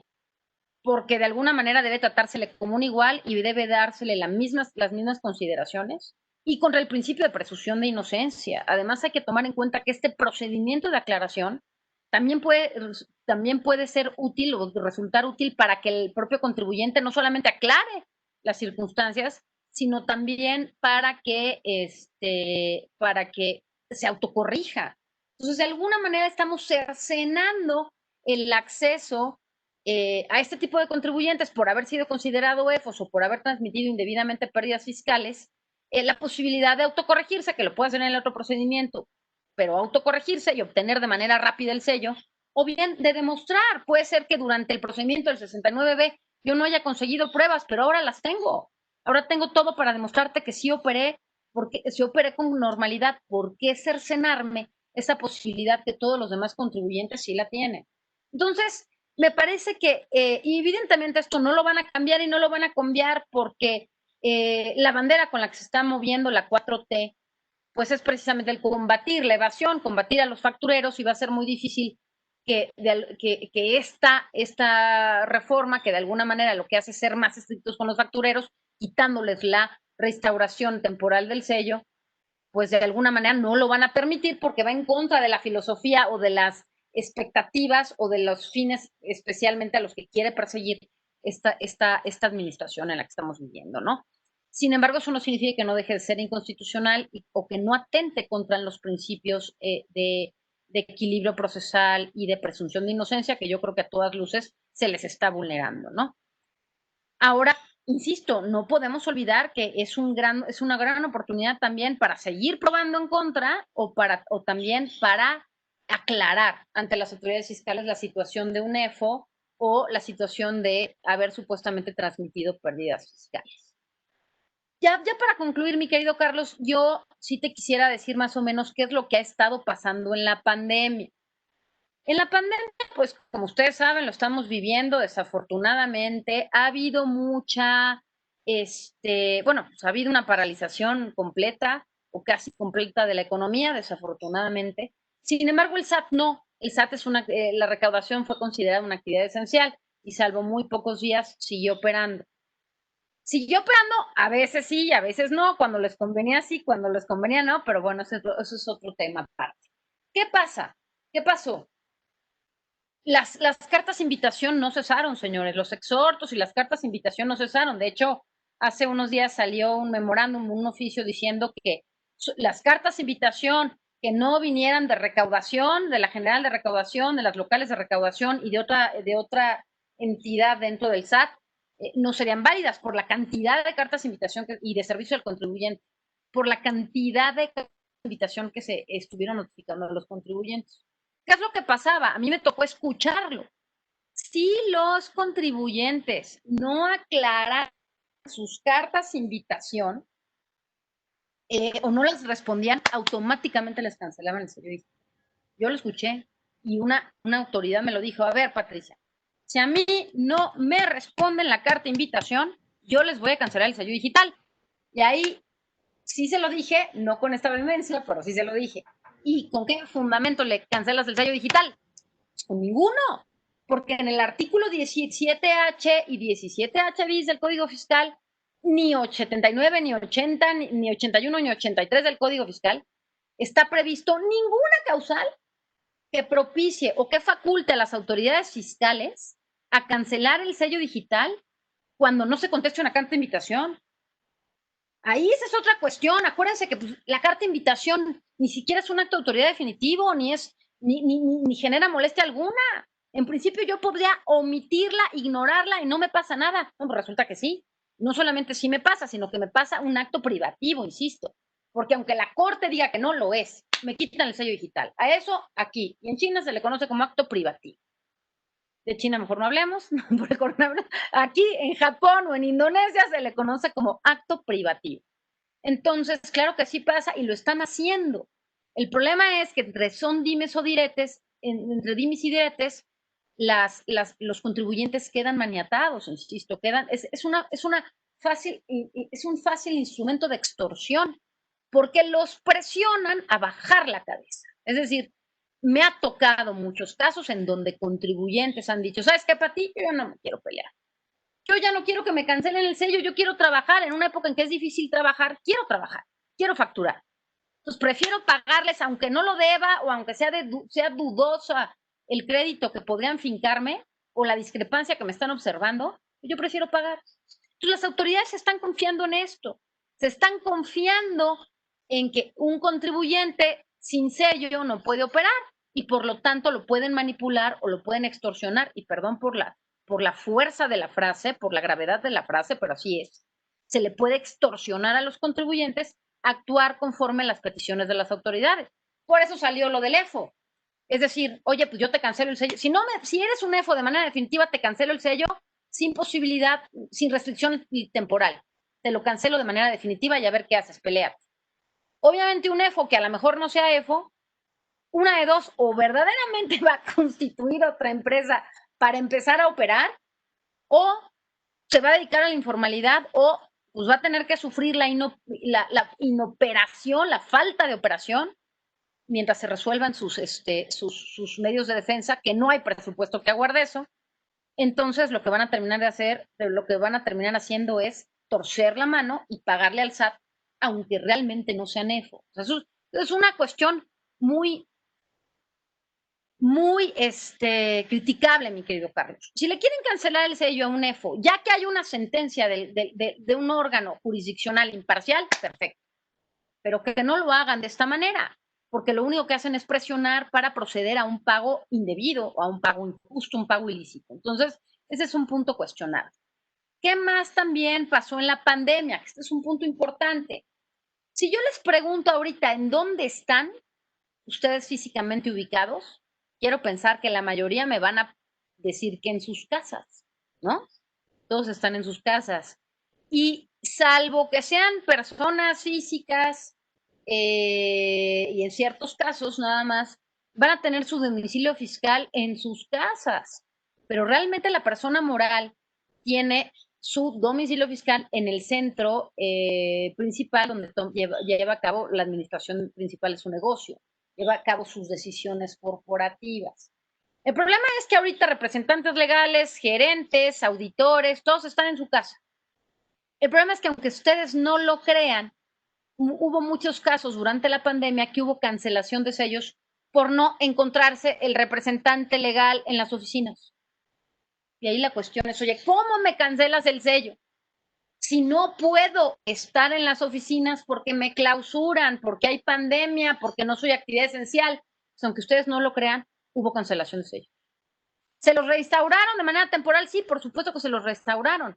porque de alguna manera debe tratársele como un igual y debe dársele las mismas consideraciones y contra el principio de presunción de inocencia. Además, hay que tomar en cuenta que este procedimiento de aclaración también puede ser útil o resultar útil para que el propio contribuyente no solamente aclare las circunstancias, sino también para que se autocorrija. Entonces, de alguna manera estamos cercenando el acceso a este tipo de contribuyentes por haber sido considerado EFOS o por haber transmitido indebidamente pérdidas fiscales, la posibilidad de autocorregirse, que lo puede hacer en el otro procedimiento, pero autocorregirse y obtener de manera rápida el sello, o bien de demostrar, puede ser que durante el procedimiento del 69B yo no haya conseguido pruebas, pero ahora las tengo. Ahora tengo todo para demostrarte que sí operé, porque si operé con normalidad. ¿Por qué cercenarme esa posibilidad que todos los demás contribuyentes sí la tienen? Entonces, me parece que evidentemente esto no lo van a cambiar y no lo van a cambiar porque la bandera con la que se está moviendo la 4T, pues es precisamente el combatir la evasión, combatir a los factureros, y va a ser muy difícil que esta reforma, que de alguna manera lo que hace es ser más estrictos con los factureros, quitándoles la restauración temporal del sello, pues de alguna manera no lo van a permitir porque va en contra de la filosofía o de las expectativas o de los fines especialmente a los que quiere perseguir esta administración en la que estamos viviendo, ¿no? Sin embargo, eso no significa que no deje de ser inconstitucional o que no atente contra los principios de equilibrio procesal y de presunción de inocencia, que yo creo que a todas luces se les está vulnerando, ¿no? Ahora, insisto, no podemos olvidar que es una gran oportunidad también para seguir probando en contra o también para aclarar ante las autoridades fiscales la situación de un EFO o la situación de haber supuestamente transmitido pérdidas fiscales. Ya para concluir, mi querido Carlos, yo sí te quisiera decir más o menos qué es lo que ha estado pasando en la pandemia. En la pandemia, pues como ustedes saben, lo estamos viviendo desafortunadamente. Ha habido mucha bueno, pues ha habido una paralización completa o casi completa de la economía, desafortunadamente. Sin embargo, el SAT no. El SAT la recaudación fue considerada una actividad esencial y salvo muy pocos días siguió operando. Siguió operando, a veces sí, a veces no, cuando les convenía sí, cuando les convenía no, pero bueno, eso es otro tema aparte. ¿Qué pasa? ¿Qué pasó? Las cartas de invitación no cesaron, señores, los exhortos y las cartas de invitación no cesaron. De hecho, hace unos días salió un memorándum, un oficio diciendo que las cartas de invitación que no vinieran de recaudación, de la general de recaudación, de las locales de recaudación y de otra entidad dentro del SAT, no serían válidas por la cantidad de cartas de invitación y de servicio al contribuyente, por la cantidad de cartas de invitación que se estuvieron notificando a los contribuyentes. ¿Qué es lo que pasaba? A mí me tocó escucharlo. Si los contribuyentes no aclaran sus cartas de invitación o no las respondían, automáticamente les cancelaban el sello digital. Yo lo escuché y una autoridad me lo dijo. A ver, Patricia, si a mí no me responden la carta de invitación, yo les voy a cancelar el sello digital. Y ahí sí se lo dije, no con esta vehemencia, pero sí se lo dije. ¿Y con qué fundamento le cancelas el sello digital? Pues con ninguno, porque en el artículo 17H y 17H bis del Código Fiscal, ni 79, ni 80, ni 81, ni 83 del Código Fiscal, está previsto ninguna causal que propicie o que faculte a las autoridades fiscales a cancelar el sello digital cuando no se conteste una carta de invitación. Ahí esa es otra cuestión. Acuérdense que pues, la carta de invitación ni siquiera es un acto de autoridad definitivo, ni genera molestia alguna. En principio yo podría omitirla, ignorarla y no me pasa nada. No, pues resulta que sí. No solamente sí me pasa, sino que me pasa un acto privativo, insisto. Porque aunque la corte diga que no lo es, me quitan el sello digital. A eso aquí. Y en China se le conoce como acto privativo. De China mejor no hablemos, por el coronavirus. Aquí en Japón o en Indonesia se le conoce como acto privativo. Entonces, claro que sí pasa y lo están haciendo. El problema es que entre son dimes o diretes, entre dimes y diretes, los contribuyentes quedan maniatados, insisto, es un fácil instrumento de extorsión, porque los presionan a bajar la cabeza. Es decir, me ha tocado muchos casos en donde contribuyentes han dicho, ¿sabes qué, Pati? Yo ya no me quiero pelear. Yo ya no quiero que me cancelen el sello, yo quiero trabajar. En una época en que es difícil trabajar, quiero facturar. Entonces prefiero pagarles aunque no lo deba o aunque sea dudosa el crédito que podrían fincarme o la discrepancia que me están observando, yo prefiero pagar. Entonces las autoridades se están confiando en esto, se están confiando en que un contribuyente sin sello no puede operar y por lo tanto lo pueden manipular o lo pueden extorsionar, y perdón por la fuerza de la frase, por la gravedad de la frase, pero así es. Se le puede extorsionar a los contribuyentes actuar conforme a las peticiones de las autoridades. Por eso salió lo del EFO. Es decir, oye, pues yo te cancelo el sello. Si eres un EFO de manera definitiva, te cancelo el sello sin posibilidad, sin restricción temporal. Te lo cancelo de manera definitiva y a ver qué haces, pelear. Obviamente un EFO que a lo mejor no sea EFO, una de dos, o verdaderamente va a constituir otra empresa para empezar a operar, o se va a dedicar a la informalidad, o pues va a tener que sufrir la inoperación, la falta de operación, mientras se resuelvan sus medios de defensa, que no hay presupuesto que aguarde eso. Entonces lo que van a terminar haciendo es torcer la mano y pagarle al SAT, aunque realmente no sea NEFO. O sea, eso es una cuestión muy, muy criticable, mi querido Carlos. Si le quieren cancelar el sello a un EFO, ya que hay una sentencia de un órgano jurisdiccional imparcial, perfecto. Pero que no lo hagan de esta manera, porque lo único que hacen es presionar para proceder a un pago indebido o a un pago injusto, un pago ilícito. Entonces, ese es un punto cuestionable. ¿Qué más también pasó en la pandemia? Este es un punto importante. Si yo les pregunto ahorita en dónde están ustedes físicamente ubicados, quiero pensar que la mayoría me van a decir que en sus casas, ¿no? Todos están en sus casas. Y salvo que sean personas físicas y en ciertos casos nada más, van a tener su domicilio fiscal en sus casas. Pero realmente la persona moral tiene su domicilio fiscal en el centro principal donde lleva a cabo la administración principal de su negocio, lleva a cabo sus decisiones corporativas. El problema es que ahorita representantes legales, gerentes, auditores, todos están en su casa. El problema es que aunque ustedes no lo crean, hubo muchos casos durante la pandemia que hubo cancelación de sellos por no encontrarse el representante legal en las oficinas. Y ahí la cuestión es, oye, ¿cómo me cancelas el sello? Si no puedo estar en las oficinas porque me clausuran, porque hay pandemia, porque no soy actividad esencial, pues aunque ustedes no lo crean, hubo cancelación de sello. ¿Se los restauraron de manera temporal? Sí, por supuesto que se los restauraron,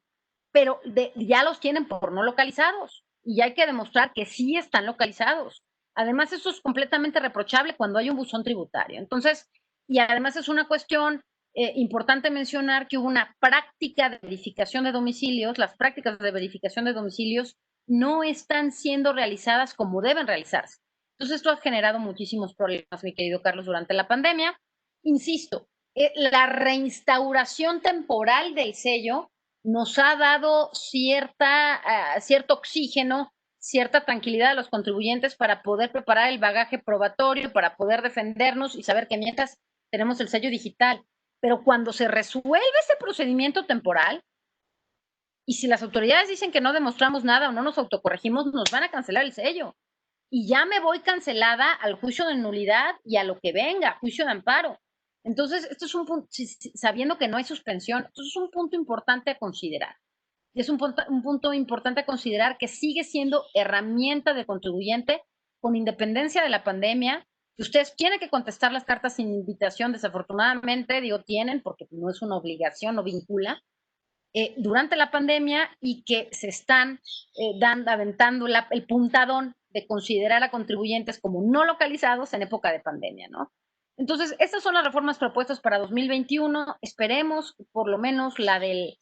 pero ya los tienen por no localizados y ya hay que demostrar que sí están localizados. Además, eso es completamente reprochable cuando hay un buzón tributario. Entonces, y además es una cuestión importante mencionar que hubo una práctica de verificación de domicilios. Las prácticas de verificación de domicilios no están siendo realizadas como deben realizarse. Entonces, esto ha generado muchísimos problemas, mi querido Carlos, durante la pandemia. Insisto, la reinstauración temporal del sello nos ha dado cierto oxígeno, cierta tranquilidad a los contribuyentes para poder preparar el bagaje probatorio, para poder defendernos y saber que mientras tenemos el sello digital. Pero cuando se resuelve ese procedimiento temporal, y si las autoridades dicen que no demostramos nada o no nos autocorregimos, nos van a cancelar el sello. Y ya me voy cancelada al juicio de nulidad y a lo que venga, juicio de amparo. Entonces, esto es un punto, sabiendo que no hay suspensión, esto es un punto importante a considerar. Y es un punto importante a considerar que sigue siendo herramienta del contribuyente con independencia de la pandemia, que ustedes tienen que contestar las cartas sin invitación, desafortunadamente, digo tienen, porque no es una obligación, no vincula, durante la pandemia y que se están aventando el puntadón de considerar a contribuyentes como no localizados en época de pandemia, ¿no? Entonces, estas son las reformas propuestas para 2021. Esperemos por lo menos la de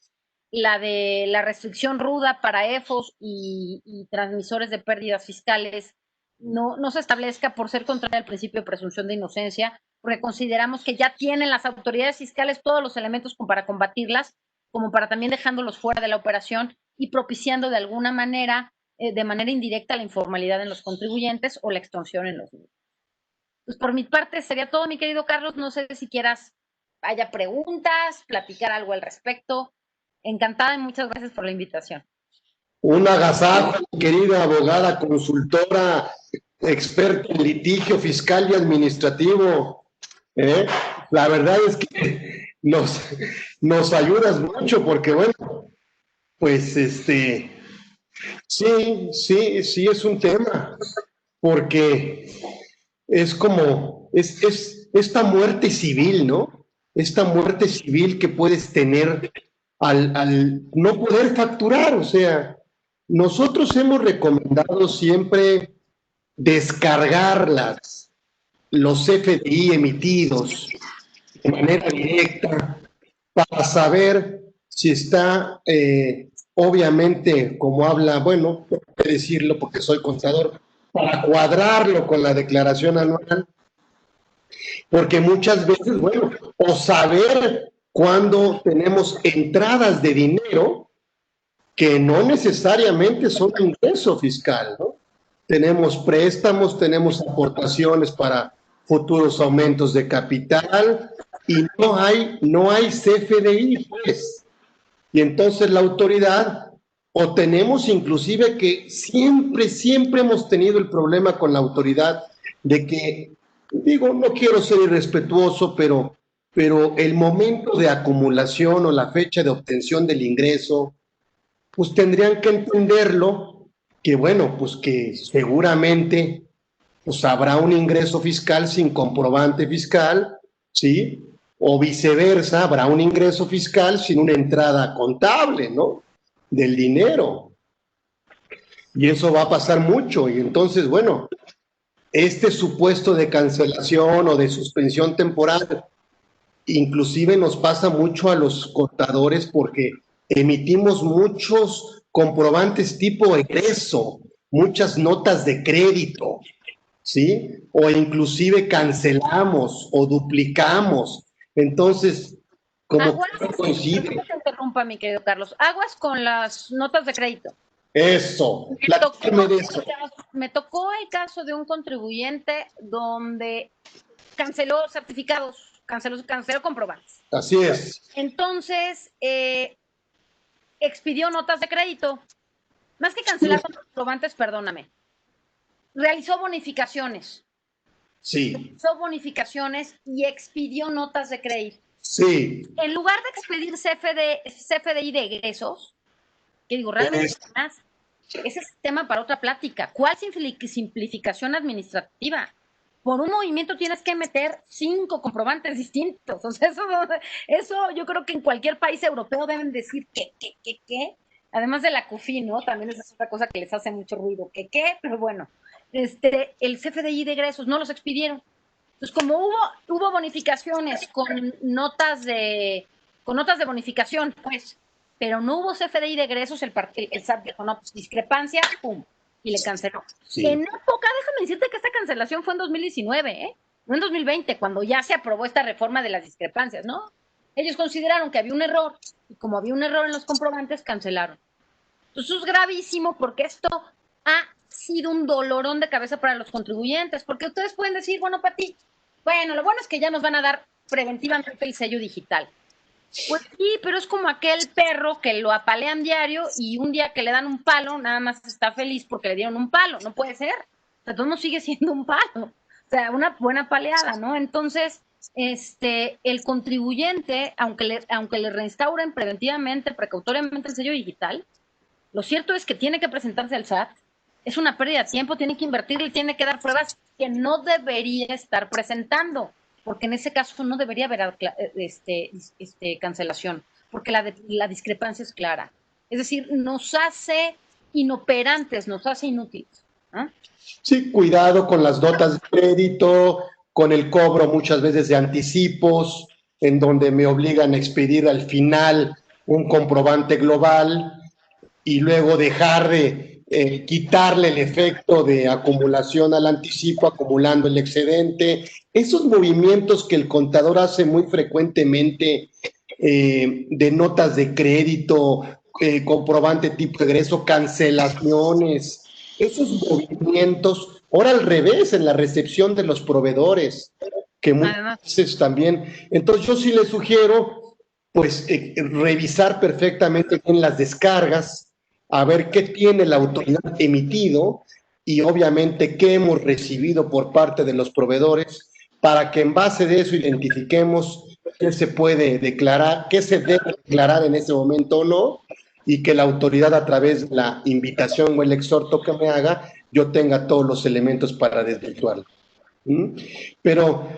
la restricción ruda para EFOS y transmisores de pérdidas fiscales no se establezca por ser contraria al principio de presunción de inocencia, porque consideramos que ya tienen las autoridades fiscales todos los elementos para combatirlas, como para también dejándolos fuera de la operación y propiciando de alguna manera, de manera indirecta, la informalidad en los contribuyentes o la extorsión en los mismos. Pues por mi parte sería todo, mi querido Carlos. No sé si quieras, haya preguntas, platicar algo al respecto. Encantada y muchas gracias por la invitación. Un agasajo, querida abogada, consultora, experta en litigio fiscal y administrativo. La verdad es que nos ayudas mucho porque, bueno, pues sí, es un tema, porque es como, es esta muerte civil, ¿no? Esta muerte civil que puedes tener al no poder facturar. O sea, nosotros hemos recomendado siempre descargar los CFDI emitidos de manera directa para saber si está, obviamente, como habla, bueno, tengo que decirlo porque soy contador, para cuadrarlo con la declaración anual, porque muchas veces, bueno, o saber cuándo tenemos entradas de dinero que no necesariamente son ingreso fiscal, ¿no? Tenemos préstamos, tenemos aportaciones para futuros aumentos de capital y no hay CFDI, pues. Y entonces la autoridad, o tenemos inclusive que siempre hemos tenido el problema con la autoridad de que, digo, no quiero ser irrespetuoso, pero el momento de acumulación o la fecha de obtención del ingreso, pues tendrían que entenderlo, que bueno, pues que seguramente pues habrá un ingreso fiscal sin comprobante fiscal, ¿sí? O viceversa, habrá un ingreso fiscal sin una entrada contable, ¿no? Del dinero. Y eso va a pasar mucho. Y entonces, bueno, este supuesto de cancelación o de suspensión temporal, inclusive nos pasa mucho a los contadores porque emitimos muchos comprobantes tipo egreso, muchas notas de crédito, ¿sí? O inclusive cancelamos o duplicamos. Entonces, como Aguas, que no coincide. no te interrumpa, mi querido Carlos. Aguas con las notas de crédito. Eso, platícame de eso. Me tocó el caso de un contribuyente donde canceló certificados, canceló comprobantes. Así es. Entonces, expidió notas de crédito. Más que cancelar comprobantes, perdóname. Realizó bonificaciones. Sí. Realizó bonificaciones y expidió notas de crédito. Sí. En lugar de expedir CFDI de egresos, que digo, realmente más, ese es tema para otra plática. ¿Cuál simplificación administrativa? Por un movimiento tienes que meter 5 comprobantes distintos. O sea, eso yo creo que en cualquier país europeo deben decir ¿qué? Además de la CUFI, ¿no? También esa es otra cosa que les hace mucho ruido. ¿Qué? Pero bueno, el CFDI de egresos no los expidieron. Entonces, como hubo bonificaciones con notas de bonificación, pues, pero no hubo CFDI de egresos, el SAT dijo, no, pues discrepancia, pum, y le canceló. Sí. En época, déjame decirte que esta cancelación fue en 2019, no en 2020, cuando ya se aprobó esta reforma de las discrepancias, ¿no? Ellos consideraron que había un error, y como había un error en los comprobantes, cancelaron. Entonces, eso es gravísimo porque esto ha sido un dolorón de cabeza para los contribuyentes, porque ustedes pueden decir, bueno, Pati, bueno, lo bueno es que ya nos van a dar preventivamente el sello digital. Pues sí, pero es como aquel perro que lo apalean diario y un día que le dan un palo, nada más está feliz porque le dieron un palo. No puede ser. O sea, todo no sigue siendo un palo. O sea, una buena paleada, ¿no? Entonces, el contribuyente, aunque le reinstauren preventivamente, precautoriamente el sello digital, lo cierto es que tiene que presentarse al SAT. Es una pérdida de tiempo, tiene que invertirle, tiene que dar pruebas que no debería estar presentando, porque en ese caso no debería haber cancelación, porque la discrepancia es clara. Es decir, nos hace inoperantes, nos hace inútiles. ¿Eh? Sí, cuidado con las notas de crédito, con el cobro muchas veces de anticipos, en donde me obligan a expedir al final un comprobante global y luego dejar de quitarle el efecto de acumulación al anticipo, acumulando el excedente. Esos movimientos que el contador hace muy frecuentemente de notas de crédito, comprobante tipo de egreso, cancelaciones, esos movimientos, ahora al revés, en la recepción de los proveedores, que muchas veces también. Entonces yo sí les sugiero, pues, revisar perfectamente bien las descargas, a ver qué tiene la autoridad emitido y obviamente qué hemos recibido por parte de los proveedores, para que en base de eso identifiquemos qué se puede declarar, qué se debe declarar en ese momento o no, y que la autoridad, a través de la invitación o el exhorto que me haga, yo tenga todos los elementos para desvirtuarlo. ¿Mm? Pero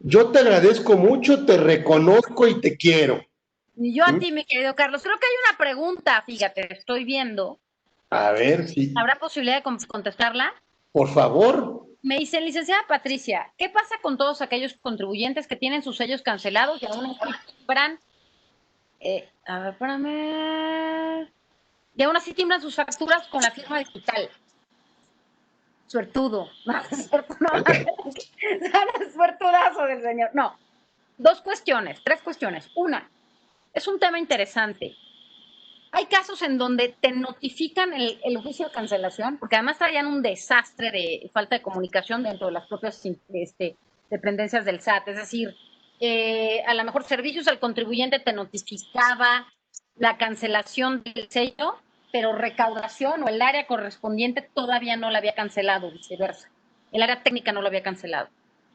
yo te agradezco mucho, te reconozco y te quiero. Y yo a ti, mi querido Carlos. Creo que hay una pregunta, fíjate, estoy viendo. A ver si. ¿Habrá posibilidad de contestarla? Por favor. Me dice, licenciada Patricia, ¿qué pasa con todos aquellos contribuyentes que tienen sus sellos cancelados y aún así timbran? A ver, espérame. Y aún así timbran sus facturas con la firma digital. Suertudo. No, es cierto, no. Es suertudazo del señor. No. Tres cuestiones. Una, es un tema interesante. Hay casos en donde te notifican el juicio de cancelación, porque además traían un desastre de falta de comunicación dentro de las propias dependencias del SAT. Es decir, a lo mejor servicios al contribuyente te notificaba la cancelación del sello, pero recaudación o el área correspondiente todavía no la había cancelado, viceversa. El área técnica no lo había cancelado.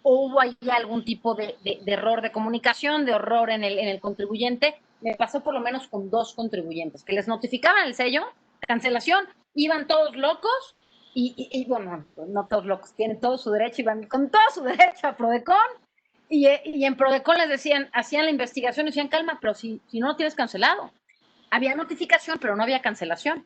O hubo ahí algún tipo de error de comunicación, de error en el contribuyente. Me pasó por lo menos con 2 contribuyentes, que les notificaban el sello, cancelación, iban todos locos, y bueno, no todos locos, tienen todo su derecho, iban con todo su derecho a Prodecon, y en Prodecon les decían, hacían la investigación y decían, calma, pero si no lo tienes cancelado. Había notificación, pero no había cancelación.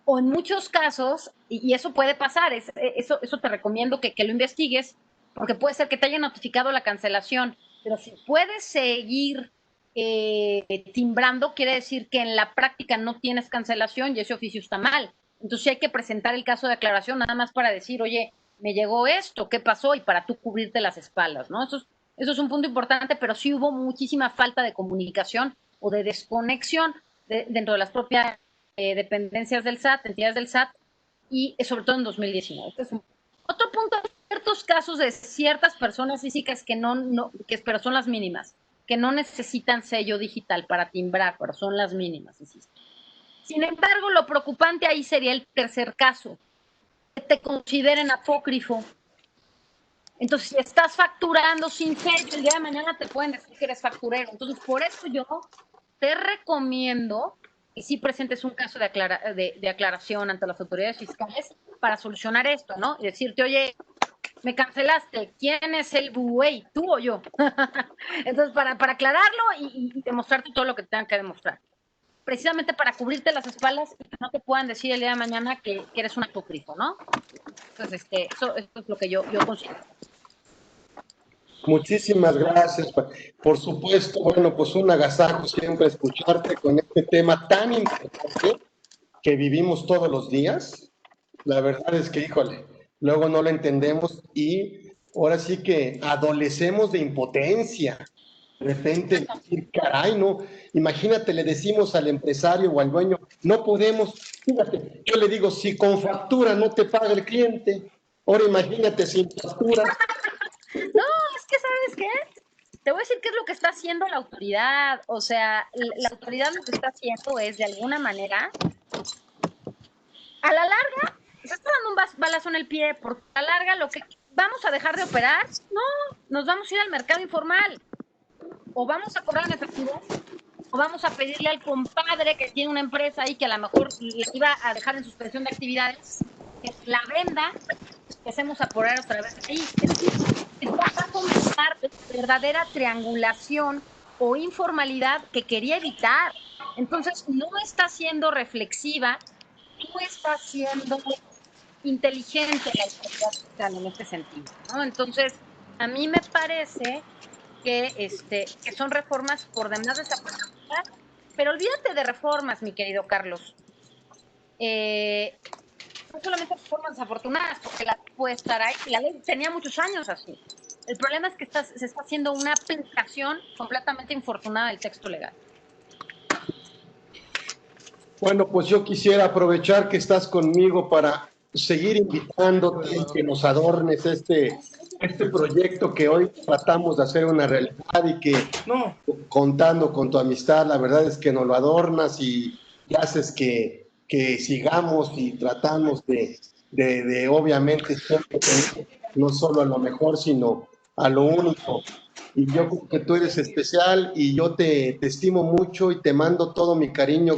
O en muchos casos, y eso puede pasar, eso te recomiendo que lo investigues, porque puede ser que te haya notificado la cancelación, pero si puedes seguir timbrando, quiere decir que en la práctica no tienes cancelación y ese oficio está mal. Entonces hay que presentar el caso de aclaración nada más para decir, oye, me llegó esto, ¿qué pasó? Y para tú cubrirte las espaldas, ¿no? Eso es Eso es un punto importante, pero sí hubo muchísima falta de comunicación o de desconexión dentro de las propias dependencias del SAT, entidades del SAT, y sobre todo en 2019. Este es otro punto, ciertos casos de ciertas personas físicas que pero son las mínimas, que no necesitan sello digital para timbrar, pero son las mínimas, insisto. Sin embargo, lo preocupante ahí sería el tercer caso, que te consideren apócrifo. Entonces, si estás facturando sin sello, el día de mañana te pueden decir que eres facturero. Entonces, por eso yo te recomiendo que sí presentes un caso de aclaración ante las autoridades fiscales para solucionar esto, ¿no? Y decirte, oye, me cancelaste, ¿quién es el buey? ¿Tú o yo? Entonces, para aclararlo y demostrarte todo lo que te tengan que demostrar. Precisamente para cubrirte las espaldas y que no te puedan decir el día de mañana que eres un apócrifo, ¿no? Entonces, eso es lo que yo considero. Muchísimas gracias. Por supuesto, bueno, pues un agasajo siempre escucharte con este tema tan importante que vivimos todos los días. La verdad es que, híjole, luego no lo entendemos y ahora sí que adolecemos de impotencia. De repente decir, caray, no, imagínate, le decimos al empresario o al dueño, no podemos, fíjate, yo le digo, si con factura no te paga el cliente, ahora imagínate sin factura. No, es que, ¿sabes qué? Te voy a decir qué es lo que está haciendo la autoridad. O sea, la autoridad lo que está haciendo es, de alguna manera, a la larga, se está dando un balazo en el pie, porque a la larga lo que vamos a dejar de operar, no, nos vamos a ir al mercado informal. O vamos a cobrar en efectivo, o vamos a pedirle al compadre que tiene una empresa ahí que a lo mejor le iba a dejar en suspensión de actividades, que la venda, empecemos a poner otra vez ahí. Es decir, está a comenzar la verdadera triangulación o informalidad que quería evitar. Entonces, no está siendo reflexiva, no está siendo inteligente la autoridad fiscal en este sentido, ¿no? Entonces, a mí me parece que son reformas por demás desafortunadas, pero olvídate de reformas, mi querido Carlos. No solamente reformas desafortunadas, porque la ley puede estar ahí, la ley tenía muchos años así. El problema es que se está haciendo una aplicación completamente infortunada del texto legal. Bueno, pues yo quisiera aprovechar que estás conmigo para seguir invitándote y que nos adornes este proyecto que hoy tratamos de hacer una realidad y que contando con tu amistad, la verdad es que nos lo adornas y haces que sigamos y tratamos de obviamente siempre no solo a lo mejor, sino a lo único. Y yo creo que tú eres especial y yo te estimo mucho y te mando todo mi cariño.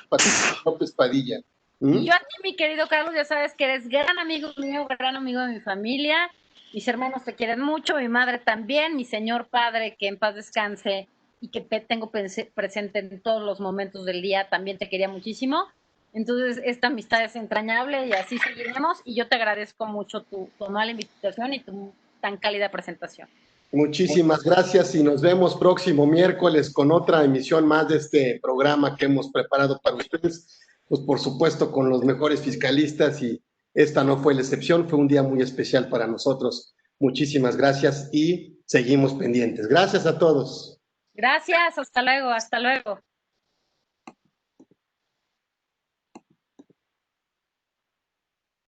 Patricia López Padilla. Y yo a ti, mi querido Carlos, ya sabes que eres gran amigo mío, gran amigo de mi familia. Mis hermanos te quieren mucho, mi madre también, mi señor padre, que en paz descanse y que tengo presente en todos los momentos del día, también te quería muchísimo. Entonces, esta amistad es entrañable y así seguiremos. Y yo te agradezco mucho tu amable invitación y tu tan cálida presentación. Muchísimas gracias y nos vemos próximo miércoles con otra emisión más de este programa que hemos preparado para ustedes. Pues por supuesto con los mejores fiscalistas y esta no fue la excepción, fue un día muy especial para nosotros. Muchísimas gracias y seguimos pendientes. Gracias a todos. Gracias, hasta luego, hasta luego.